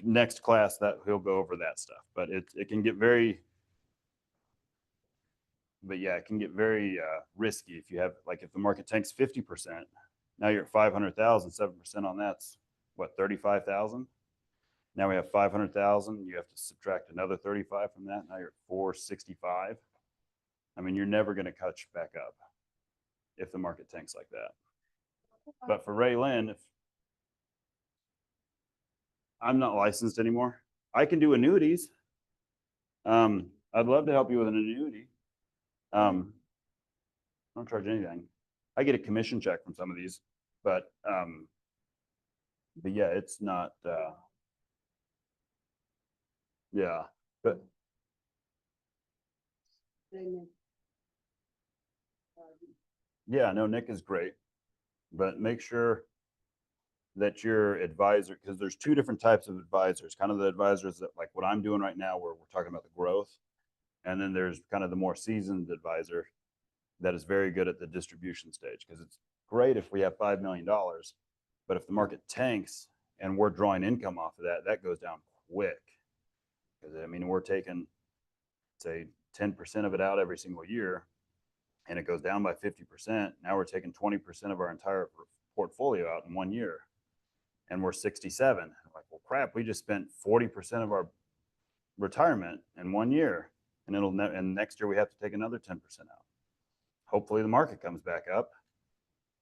next class that he'll go over that stuff. But it can get very, it can get very risky if you have, like if the market tanks 50%, now you're at 500,000, 7% on that's what, 35,000? Now we have 500,000. You have to subtract another 35 from that. Now you're at 465. I mean, you're never going to catch back up if the market tanks like that. But for Ray Lynn, if I'm not licensed anymore, I can do annuities. I'd love to help you with an annuity. I don't charge anything. I get a commission check from some of these, but yeah, it's not, yeah, but They yeah, no, Nick is great, but make sure that your advisor, because there's two different types of advisors, kind of the advisors that like what I'm doing right now, where we're talking about the growth. And then there's kind of the more seasoned advisor that is very good at the distribution stage, because it's great if we have $5 million, but if the market tanks and we're drawing income off of that, that goes down quick. Because I mean, we're taking, say, 10% of it out every single year, and it goes down by 50%. Now we're taking 20% of our entire portfolio out in 1 year, and we're 67. Like, well, crap, we just spent 40% of our retirement in 1 year, and and next year we have to take another 10% out. Hopefully the market comes back up.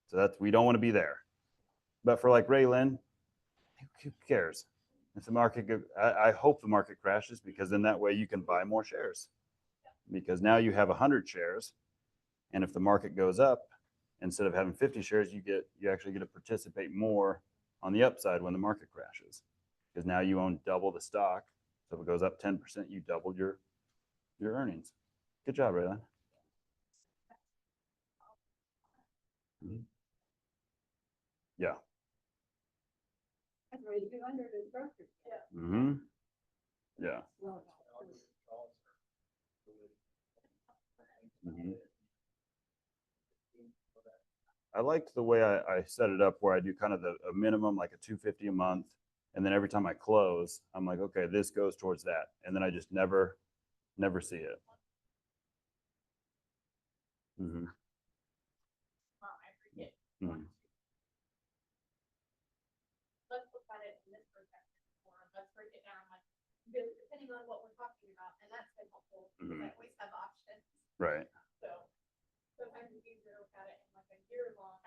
So that's, we don't want to be there. But for like Raylan, who cares? If the market, I hope the market crashes, because then that way you can buy more shares. Because now you have 100 shares, and if the market goes up, instead of having 50 shares, you actually get to participate more on the upside when the market crashes, because now you own double the stock. So if it goes up 10%, you doubled your earnings. Good job, Raylan. Yeah. That's where you do under the broker. Yeah. Mm-hmm. Yeah. Well, Mm-hmm. I liked the way I set it up, where I do kind of a minimum, like a 250 a month. And then every time I close, I'm like, okay, this goes towards that. And then I just never see it. Mm-hmm. Well, I forget. Mm-hmm. Let's look at it in this perspective, or let's break it down, like, because depending on what we're talking about, and that's been helpful, because Mhm. I always have options. Right. So sometimes it's easier to look at it in like a year-long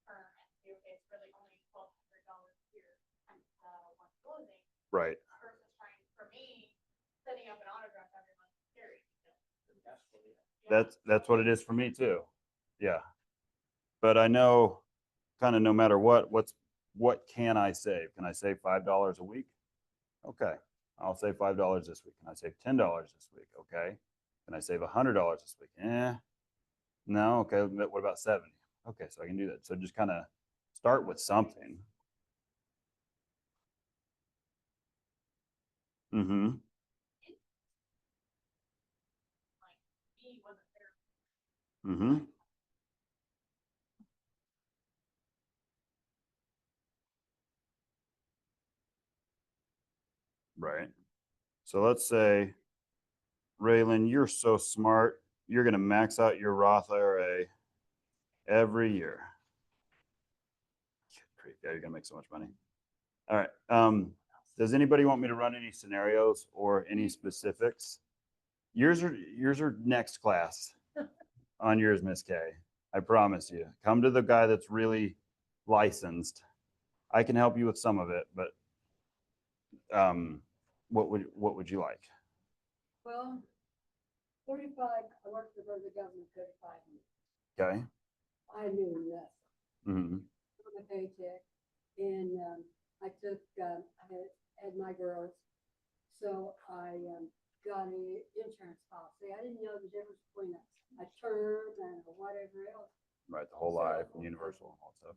term and say, okay, it's really only $1,200 a year, one closing, Right. versus trying, for me, setting up an auto draft every month is scary. That's what it is for me too. Yeah. But I know kind of no matter what can I save? Can I save $5 a week? Okay. I'll save $5 this week. Can I save $10 this week? Okay. Can I save $100 this week? No. Okay. But what about 70? Okay. So I can do that. So just kind of start with something. Mm-hmm. Like, me wasn't there. Mm-hmm. Right. So let's say, Raylan, you're so smart. You're going to max out your Roth IRA every year. Yeah, you're going to make so much money. All right. Does anybody want me to run any scenarios or any specifics? Yours are next class on yours, Miss K. I promise you. Come to the guy that's really licensed. I can help you with some of it, but what would you like? well, 45, I worked for the government 35 years. Okay. I knew nothing. Mm-hmm. On my paycheck, and I took, I had my girls, so I got an insurance policy. I didn't know the difference between a term and whatever else. Right. The whole life and universal and all that stuff.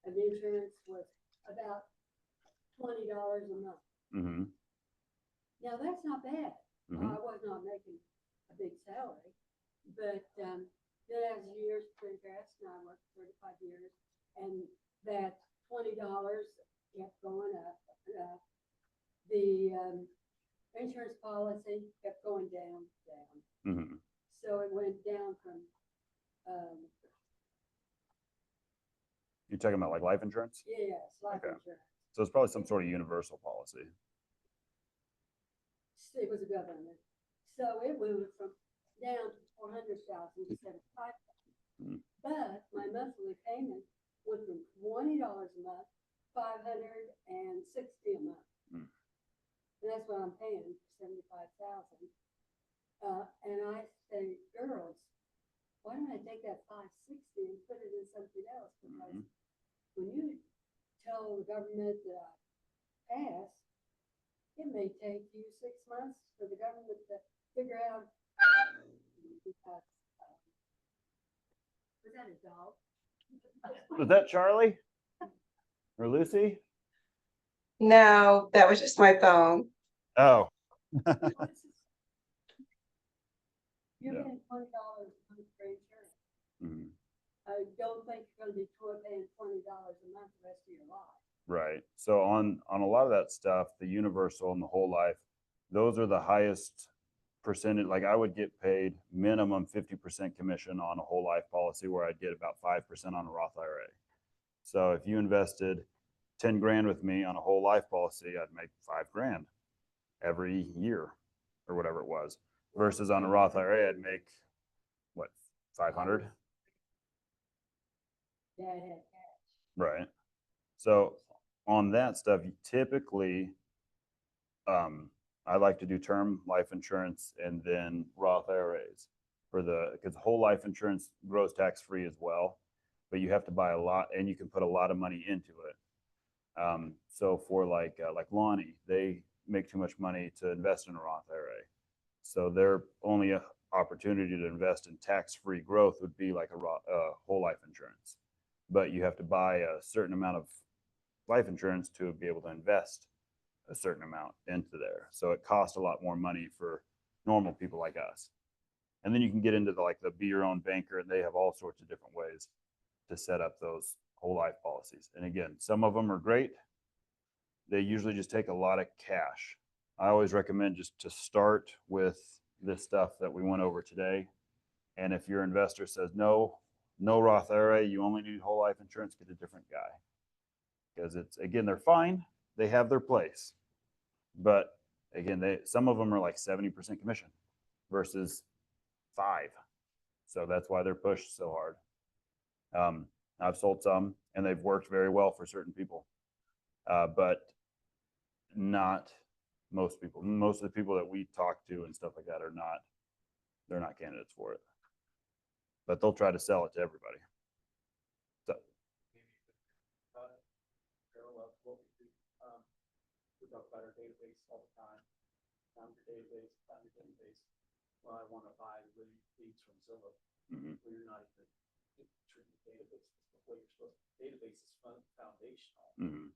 And the insurance was about $20 a month. Mm-hmm. Now, that's not bad. Mm-hmm. I was not making a big salary, but then as the years progressed, and I worked 35 years, and that $20 kept going up. The insurance policy kept going down. Mm-hmm. So it went down from, You're talking about like life insurance? yes, life Okay. insurance. So it's probably some sort of universal policy. It was a government. So it moved from down to 400,000 to 75,000. But my monthly payment went from $20 a month, 560 a month. And that's what I'm paying for 75,000. And I say, girls, why don't I take when you tell the government that I passed, it may take you 6 months for the government to figure out. Because, was that a dog? Was that Charlie? Or Lucy? No, that was just my phone. Oh, You're Yeah. paying $20 a month for insurance. mhm, I don't think you're gonna be paying $20 a month the rest of your life. right. So on a lot of that stuff, the universal and the whole life, those are the highest percentage. Like I would get paid minimum 50% commission on a whole life policy, where I'd get about 5% on a Roth IRA. So if you invested 10 grand with me on a whole life policy, I'd make 5 grand every year or whatever it was. Versus on a Roth IRA, I'd make what, 500? Dad had cash. Right. So on that stuff, you typically, I like to do term life insurance and then Roth IRAs because whole life insurance grows tax free as well, but you have to buy a lot and you can put a lot of money into it. So for like Lonnie, they make too much money to invest in a Roth IRA. So their only opportunity to invest in tax-free growth would be like a whole life insurance. But you have to buy a certain amount of life insurance to be able to invest a certain amount into there. So it costs a lot more money for normal people like us. And then you can get into the be your own banker, and they have all sorts of different ways to set up those whole life policies. And again, some of them are great. They usually just take a lot of cash. I always recommend just to start with this stuff that we went over today. And if your investor says no Roth IRA, you only need whole life insurance, get a different guy. Because they're fine. They have their place. But again, some of them are like 70% commission versus 5. So that's why they're pushed so hard. I've sold some and they've worked very well for certain people. But not most people. Most of the people that we talk to and stuff like that they're not candidates for it. But they'll try to sell it to everybody. So Parallel to what we do. We talk about our database all the time. Found your database, found your database. Well, I want to buy leads from Zillow. mhm, Where you're not even treating the database before you're supposed to. Database is foundational. mhm,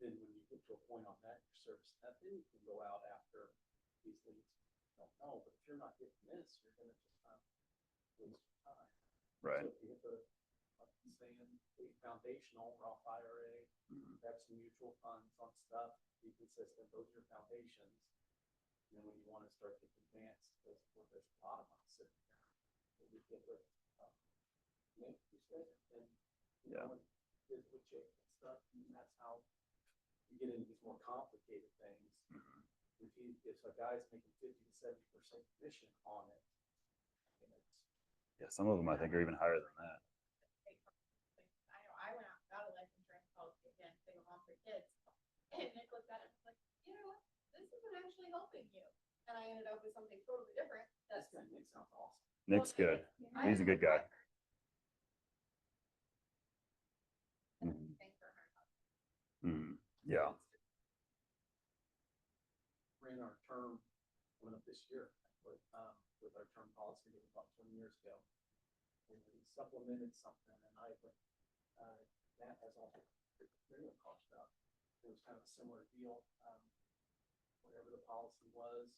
Then when you get to a point on that, your service, then you can go out after these leads. I don't know, but if you're not getting this, you're gonna just waste your time. right. So if you hit like I'm saying, the foundational Roth IRA, mhm, have some mutual funds on stuff, be consistent, those are your foundations. And then when you want to start getting advanced, there's a lot of money sitting there. So you get with, you said, and you Yeah. know, with Jake and stuff, and that's how you get into these more complicated things. mhm. If a guy's making 50 to 70% commission on it, and it's Yeah, some of them I think are even higher than that. I know I went out and got a life insurance policy again, single mom for kids. And Nick looked at it and was like, you know what, this isn't actually helping you. And I ended up with something totally different. this That's guy Nick sounds awesome. Nick's good. He's a good guy. Mhm, Thanks for her. mhm, yeah. Ran our term coming up this year with our term policy that we bought 20 years ago. And we supplemented something, and that has also premium cost up. It was kind of a similar deal. Whatever the policy was,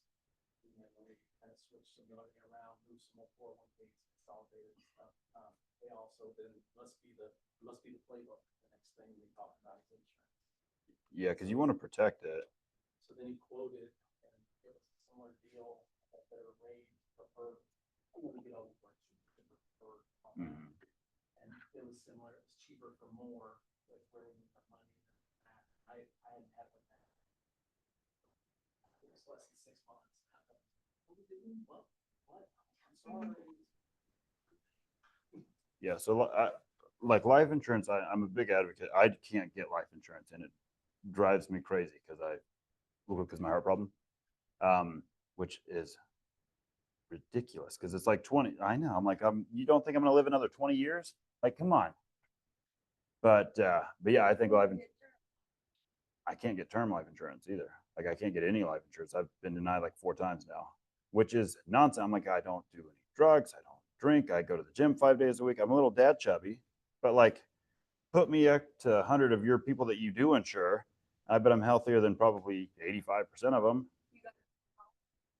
and then we kind of switched some money around, moved some more 401ks, consolidated and stuff. They also then must be the playbook. The next thing we talk about is insurance. Yeah, because you want to protect it. So then he quoted, and it was a similar deal at better rate, preferred. I'm gonna get all the words preferred on that. Mhm, And it was similar, it was cheaper for more, like where we need the money. I hadn't had with that. It was less than 6 months. What are we doing? What? I'm sorry. Yeah, so like life insurance, I'm a big advocate. I can't get life insurance, and it drives me crazy because of my heart problem, which is ridiculous because it's like 20. I know. I'm like, you don't think I'm going to live another 20 years? Like, come on. But yeah, I think I can't get term life insurance either. Like I can't get any life insurance. I've been denied like 4 times now, which is nonsense. I'm like, I don't do any drugs. I don't drink. I go to the gym 5 days a week. I'm a little dad chubby, but like put me up to 100 of your people that you do insure. I bet I'm healthier than probably 85% of them.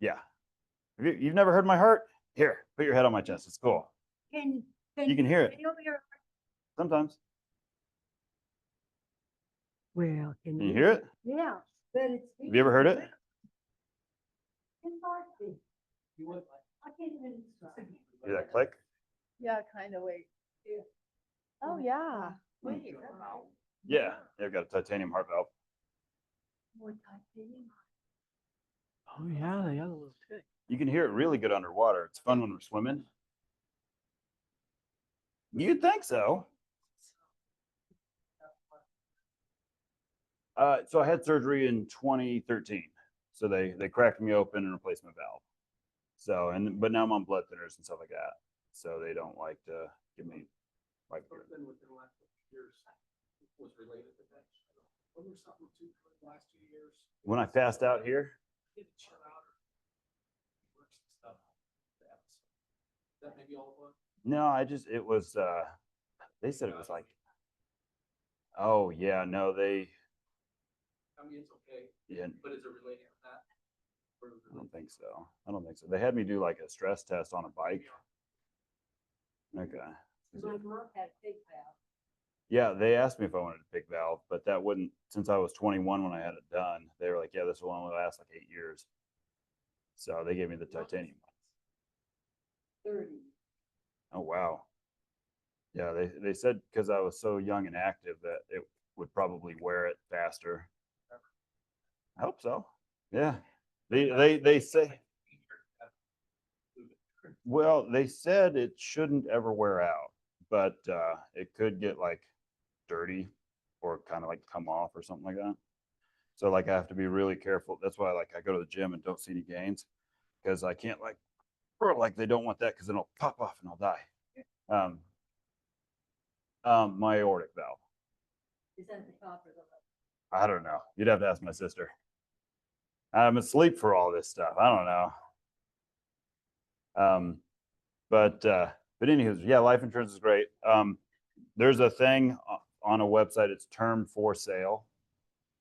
Yeah. You've never heard my heart? Here, put your head on my chest. It's cool. Can, You can hear it feel your- sometimes. Well, Can you hear it? Yeah, but it's. Have you ever heard it? It's hard to. You would like. I can't even describe. Hear that click? Yeah, kind of, wait. Oh, yeah. Wait. Yeah, they've got a titanium heart valve. More titanium. Oh, yeah, they got a little tick. You can hear it really good underwater. It's fun when we're swimming. You'd think so. So I had surgery in 2013. So they cracked me open and replaced my valve. So but now I'm on blood thinners and stuff like that. So they don't like to give me like Something within the last couple of years was related to that. Wasn't there something too for the last 2 years? when I passed out here. Get it shut out or works and stuff. That maybe all it was? No, it was they said it was like, oh yeah, no, I mean, it's okay, yeah, but is it related to that? Or is it I don't think so. I don't think so. They had me do like a stress test on a bike. Okay. My mom had a big valve. Yeah, they asked me if I wanted a pig valve, but that wouldn't, since I was 21 when I had it done, they were like, yeah, this will only last like 8 years. So they gave me the titanium. 30. Oh, wow. Yeah, they said because I was so young and active that it would probably wear it faster. I hope so. Yeah. They say, well, they said it shouldn't ever wear out, but it could get like dirty or kind of like come off or something like that. So like I have to be really careful. That's why like I go to the gym and don't see any gains because I can't like they don't want that because then it'll pop off and I'll die. My aortic valve. Is that the top or the left? I don't know. You'd have to ask my sister. I'm asleep for all this stuff. I don't know. But anywho, yeah, life insurance is great. There's a thing on a website. It's term for sale.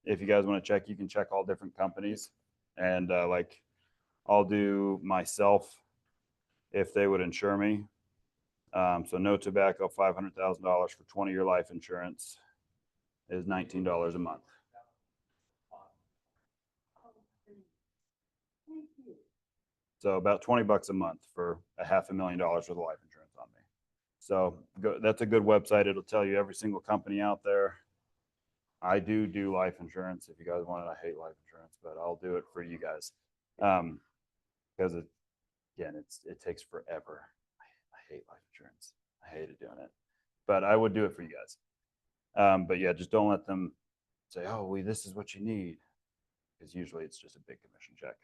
If you guys want to check, you can check all different companies, and like I'll do myself if they would insure me. So no tobacco, $500,000 for 20-year life insurance is $19 a month. Thank you. So about 20 bucks a month for a $500,000 worth of life insurance on me. So that's a good website. It'll tell you every single company out there. I do life insurance. If you guys want it, I hate life insurance, but I'll do it for you guys. Because it takes forever. I hate life insurance. I hated doing it, but I would do it for you guys. But yeah, just don't let them say, oh, this is what you need. Because usually it's just a big commission check.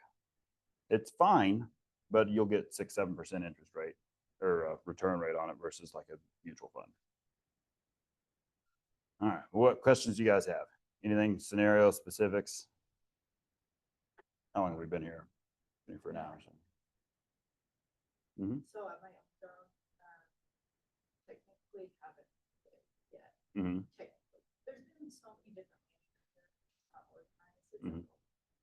It's fine, but you'll get 6-7% interest rate or return rate on it versus like a mutual fund. All right, what questions do you guys have? Anything scenario specifics? How long have we been here? Been here for an hour or so. So at my own firm, technically haven't yet. Mm-hmm. Technically, there's been so many different managers. It's not organized. It's Mhm.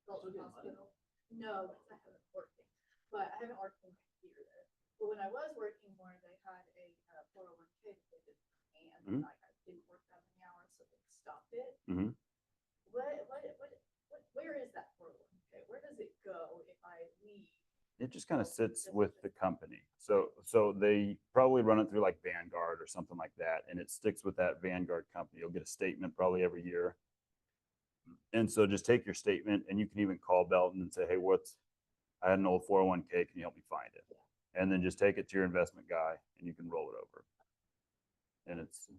Golden Hospital. No, because I haven't worked it, but I haven't worked in my computer there. But when I was working more, they had a 401k that they did for me, and Mhm. like I didn't work that many hours, so they stopped it. Mhm. Where is that 401k? Where does it go if I leave? It just kind of sits with the company. So they probably run it through like Vanguard or something like that, and it sticks with that Vanguard company. You'll get a statement probably every year. And so just take your statement, and you can even call Belton and say, hey, I had an old 401k. Can you help me find it? And then just take it to your investment guy, and you can roll it over. And it's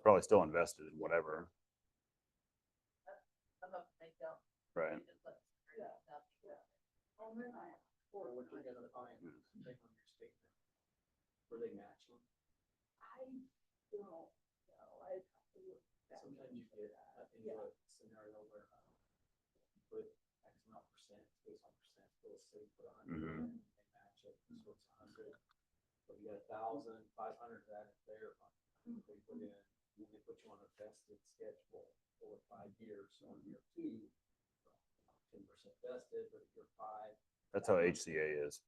probably still invested in whatever. Some of them they don't. Right. They just let us figure it out. Or what you're gonna find, take on your statement, where they match them. I then you get into a scenario where you put X amount percent, based on percent, so let's say you put 100 Mhm. in, they match it, so it's 100. So you get 1,500 of that in their fund. They put in, and they put you on a vested schedule for 5 years, so in year 2, 10% vested, but at year 5. That's how HCA is.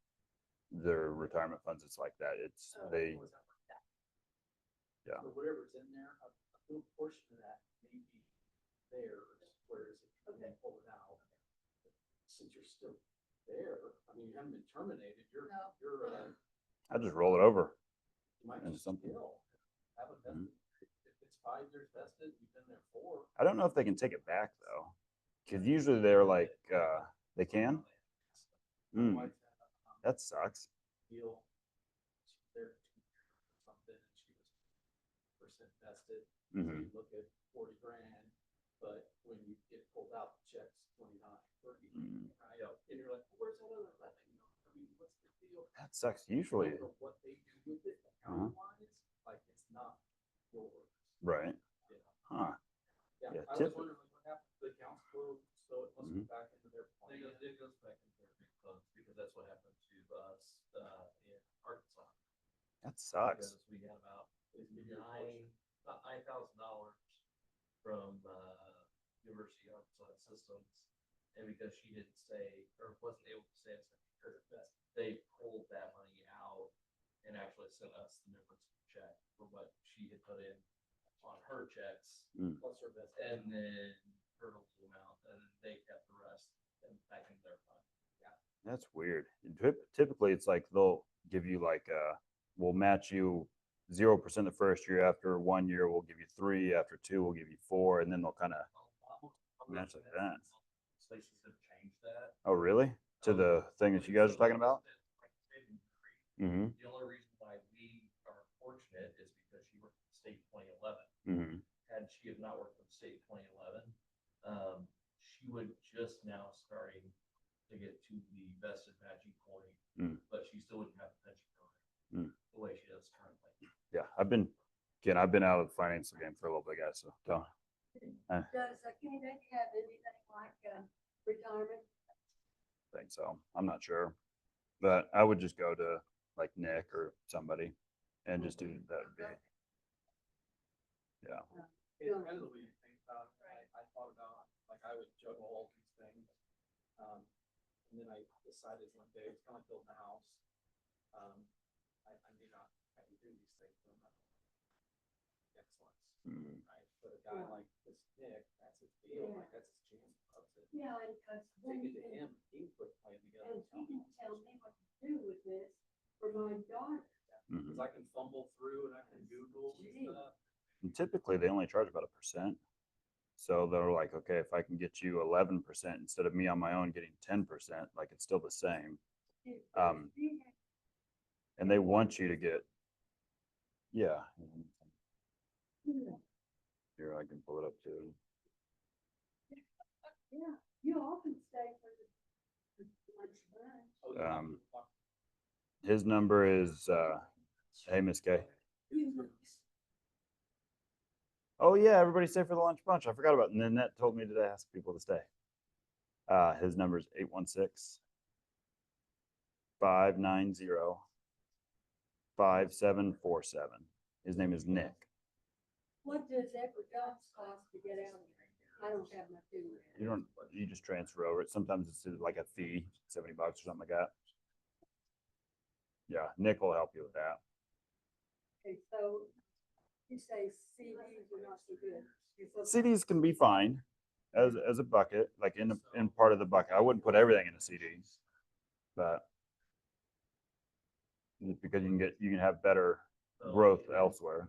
Their retirement funds, it's like that. It's they, Yeah. So whatever's in there, a good portion of that may be theirs, whereas if you can pull it out, since you're still there, I mean, you haven't been terminated, No. I just roll it over. you might into just something. still have a vested. If it's 5 years vested, you've been there 4. I don't know if they can take it back though, because usually they're like, they can. My Mm. wife had a, That sucks. deal, she was there 2 years or something, and she was percent vested. So Mhm. you look at 40 grand, but when you get pulled out, the check's 29, 30, Mm. right? And you're like, where's that other 11? I mean, what's the deal? That sucks. I Usually, don't know what they do with it accounting wise, like it's not yours. right? Yeah. Huh. Yeah, Yeah, I was tip- wondering like, what happened to the accounts closed, so it must be back into their. It goes back into their big funds because that's what happened to us in Arkansas. That sucks. Because we had about $9,000 from University of Arkansas Systems, and because she didn't stay or wasn't able to stay, they pulled that money out and actually sent us the difference check for what she had put in on her checks, Plus her best. and then her little amount, and then they kept the rest and back in their fund. That's weird. Typically, it's like they'll give you like, we'll match you 0% the first year. After 1 year, we'll give you 3. After 2, we'll give you 4, and then they'll kind of. Match like that. Places have changed that. Oh, really? To the thing that you guys are talking about? Mm-hmm. The only reason why we are fortunate is because she worked for the state 2011. Mm-hmm. Had she have not worked for the state 2011, she would just now starting to get to the vested matching point, but she still wouldn't have the pension program the way she does currently. Yeah, I've been out of the financial game for a little bit, guys. So don't. Does Kennedy have anything like retirement? Think so. I'm not sure, but I would just go to like Nick or somebody and just do that. Would be, yeah. It depends on what you think about it. I thought about, like, I would juggle all these things. And then I decided one day, it's kind of like building a house. I may not, I can do these things, but I'm not excellence, Mm. right? But a guy like this Nick, that's his deal, like, that's his jam, loves it. Yeah, and because Take it to him, he can put a plan together. and he can tell me what to do with this for my daughter. Cause I can fumble through and I can Google and stuff. And typically, they only charge about 1%. So they're like, okay, if I can get you 11% instead of me on my own getting 10%, like it's still the same. And they want you to get, yeah. Here, I can pull it up too. Yeah, you often stay for the lunch lunch. Oh, yeah. His number is, hey, Miss Kay. Oh yeah, everybody stay for the lunch bunch. I forgot about it. And Nanette told me to ask people to stay. His number is 816-590-5747. His name is Nick. What does every job cost to get out of there? I don't have my food. You just transfer over it. Sometimes it's like a fee, $70 or something like that. Yeah, Nick will help you with that. Okay, so you say CDs are not so good. CDs can be fine as a bucket, like in part of the bucket. I wouldn't put everything in a CD, but just because you can have better growth elsewhere,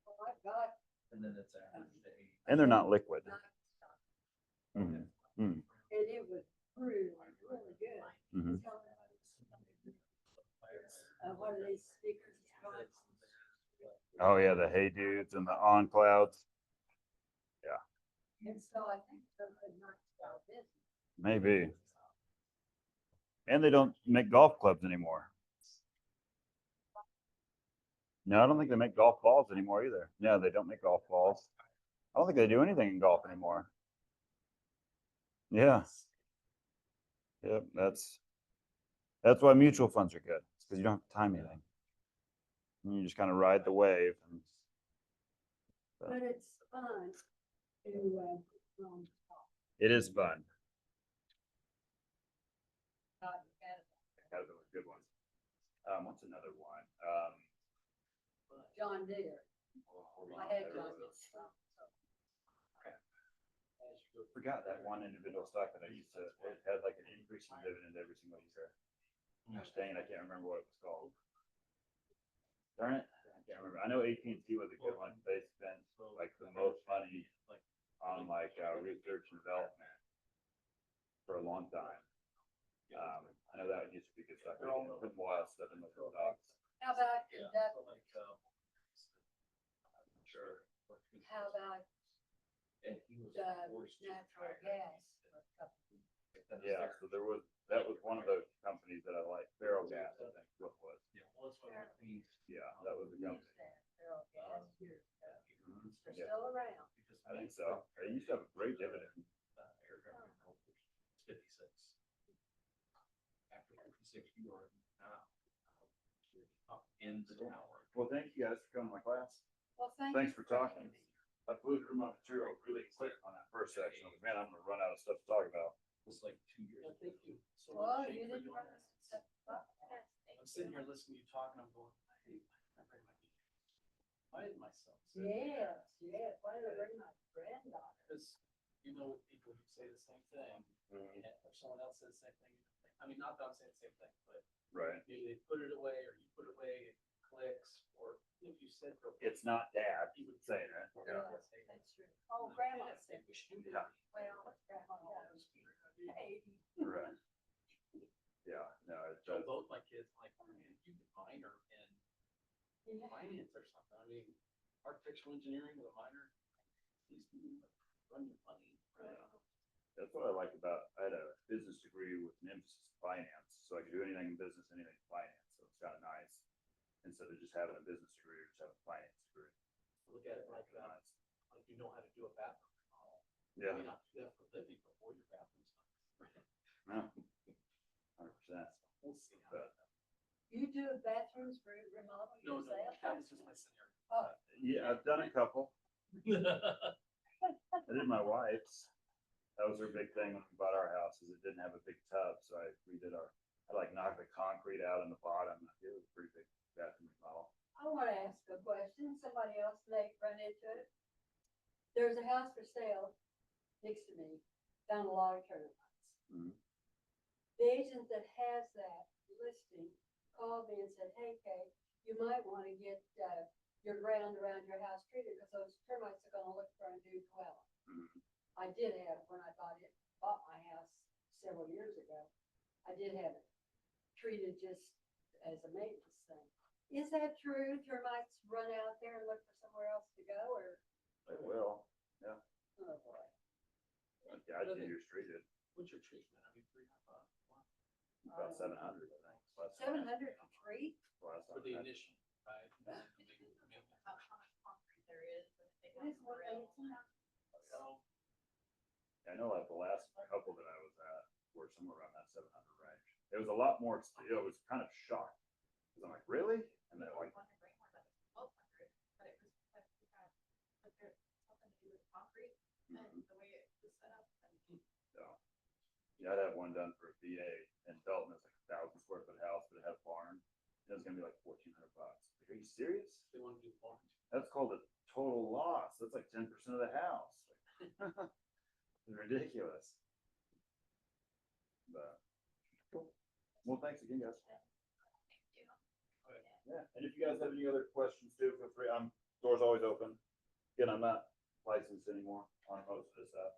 Oh, I got. And then it's average to 8. and they're not liquid. nine Mhm. And it was really, really good. Mhm. What are these stickers? Oh yeah, the Hey Dudes and the On Clouds, And so I think something not about this. maybe. And they don't make golf clubs anymore. No, I don't think they make golf balls anymore either. No, they don't make golf balls. I don't think they do anything in golf anymore. Yeah. Yep, that's why mutual funds are good. It's because you don't have to time anything. You just kind of ride the wave. And, But it's fun to, it is fun. not That was a good one. What's another one? John Deere. Hold I on, had there John was- Deere. Forgot that one individual stock that I used to, it had like an increasing dividend every single year. Gosh dang it, I can't remember what it was called. Darn it, I can't remember. I know AT&T was a good one. They spent like the most money on like research and development for a long time. I know that used to be good stuff. I put wild stuff in those stocks. How about, Yeah, that, so like, sure. how about And he was the forced to natural retire. gas? Yeah, so that was one of those companies that I like, Ferro Gas, I think, what it was. Yeah, well, that's what I mean. Yeah, that was the company. Natural gas years ago. Mhm. They're Yeah, still around. I think so. They used to have a great dividend. Aircraft helicopters, 56. After 56, you are now up in the tower. Well, thank you guys for coming to my class. Well, Thanks for talking. I flew through my material really quick on that first section. I was, man, I'm gonna run out of stuff to talk about. It's like 2 years. Well, thank you so Well, much you for didn't doing run this. us. I'm sitting here listening to you talk and I'm going, hey, I bring my myself. Yes, yes, why did I bring my granddaughter? Because you know people who say the same thing, and if someone else says the same thing, I mean, not that I'm saying the same thing, but Right. maybe they put it away or you put it away, it clicks, or if you said. It's not dad saying it. Yeah, that's true. Oh, grandma said, We should do Yeah. that. well, grandma knows. Hey, Right. Yeah, no, it So does. both my kids, like, man, you can minor in yeah. finance or something. I mean, architectural engineering with a minor, these people run your money. That's what I like about, I had a business degree with an emphasis in finance, so I could do anything in business, anything in finance, so it's kind of nice. Instead of just having a business degree or just having a finance degree. Look at it like that, Nice. like you know how to do a bathroom remodel. You Yeah, may not do that for a living before your bathroom's done. no, 100%. We'll see how But- that. You do bathrooms for remodel No, yourself? that was just my scenario. Oh. Yeah, I've done a couple. I did my wife's. That was her big thing when we bought our house, is it didn't have a big tub, so I like knocked the concrete out in the bottom. It was a pretty big bathroom remodel. I want to ask a question. Somebody else may run into it. There's a house for sale next to me down a lot of tournaments. Mhm. The agent that has that listing called me and said, hey, Kay, you might want to get your ground around your house treated because those termites are going to look for a new dwelling. Mhm. I did have, when I bought my house several years ago, I did have it treated just as a maintenance thing. Is that true? Termites run out there and look for somewhere else to go, or? They will, Oh, boy. yeah, I did yours treated, What's your treatment? I mean, $300. Wow. about 700, I think. Less than 700 that. to treat? Less For than the that. initial, right? And then the big commitment. How much concrete there is, but they It is have what grill. they- So, I know like the last couple that I was at were somewhere around that 700 range. It was a lot more, it was kind of shocked. Cause I'm like, really? And they're like, One in Raymore that was 1,200, but it was because we had, like, there's something to do with concrete and mhm. the way it was set up. And So, yeah, I'd have one done for a VA in Belton. It's like 1,000 square foot house, but it had a barn. It was gonna be like $1,400. Like, are you serious? they want to do farms. That's called a total loss. That's like 10% of the house. It's ridiculous. But, cool. Well, thanks again, guys. thank you. Yeah, and if you guys have any other questions too, feel free. Door's always open. Again, I'm not licensed anymore on most of this stuff.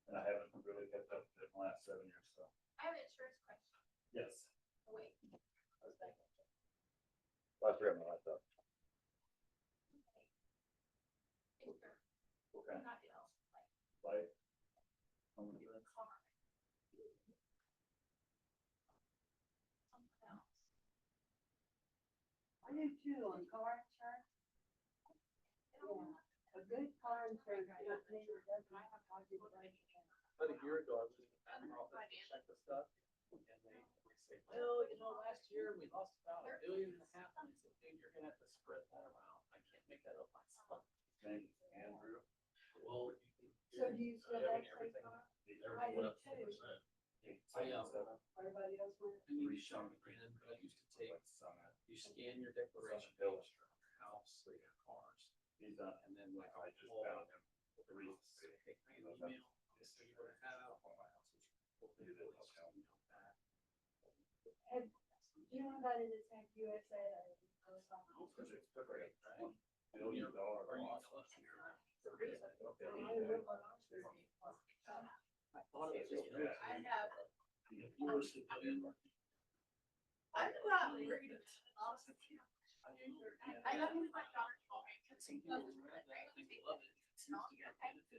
And I haven't really kept up with it in the last 7 years, so. I have an insurance question. Yes. Oh, wait. I was back. I forgot my laptop. Insurance, Okay. not else, like Like. Home insurance. car. Something else. Why do too on car insurance. Yeah, a good car insurance company that doesn't have to break it. But a year ago, I was in the patent office to check the stuff, and they say, well, you know, last year we lost about $1.5 billion. And I said, dude, you're gonna have to spread that around. I can't make that up myself. Thank you, Andrew. Well, So do you still have safe everything. car? Everything I do went up too. 10%. I Everybody else went. And you shot me, Brandon, but I used to take, you scan your declaration page from your house, or your cars, He's done. and then like I I just call found him. the email, this is what I have. Do you know about it as Tech USA? I thought it was just. I have, You were a civilian. I'm not worried. I got into my daughter told me, because she goes, and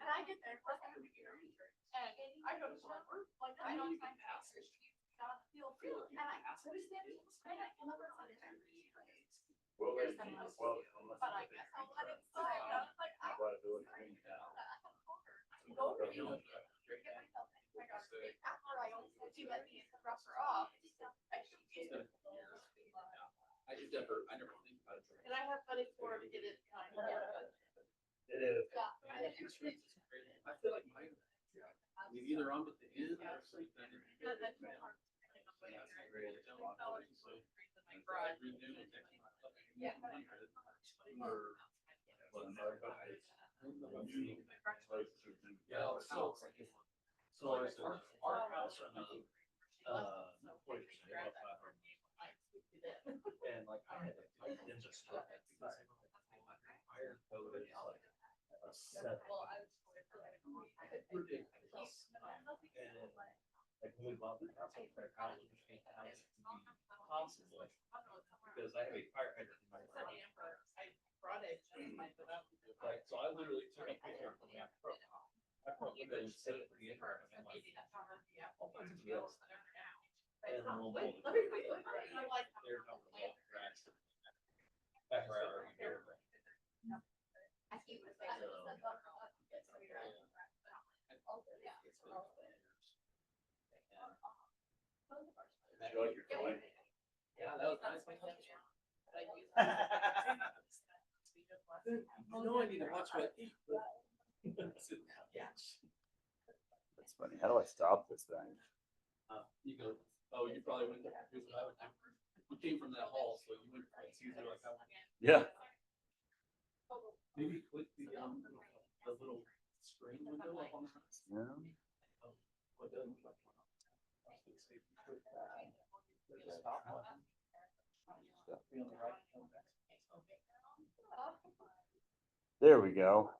I get there, plus I'm a computer, and I go to work, like, I don't find passers, not feel, and I was standing, and I come over on it. Well, Here's some of those, but I guess I'll let it slide, I was like, I go over, you know, get myself in my daughter's face, after I almost said she let me drop her off, I should get it. I never think about it. And I have money for her to get it, It is. yeah. I feel like mine, either I'm at the end or something. Yeah, that's my heart. Yeah. Yeah, so our house, 40%, and like I had to like ninja strike it because iron code is like a 7. Ridiculous. And then like when we bought the house, our house was just constantly because I have a fire hydrant in my garage. Like, so I literally took a picture of my truck. I put it and set it for the internet. And I'm like, oh my God. And then we'll hold it. There's no grass. Back where I already know. You like your toy? Yeah, that was nice. No, I need to watch what I eat. Yes. That's funny. How do I stop this thing? You go, oh, you probably went there. Here's what I would do. You came from that hall, so you went, it's usually like that. Yeah. Maybe click the little screen window up on the. Yeah. What does it look like? There's a stop button. Be on the right. There we go.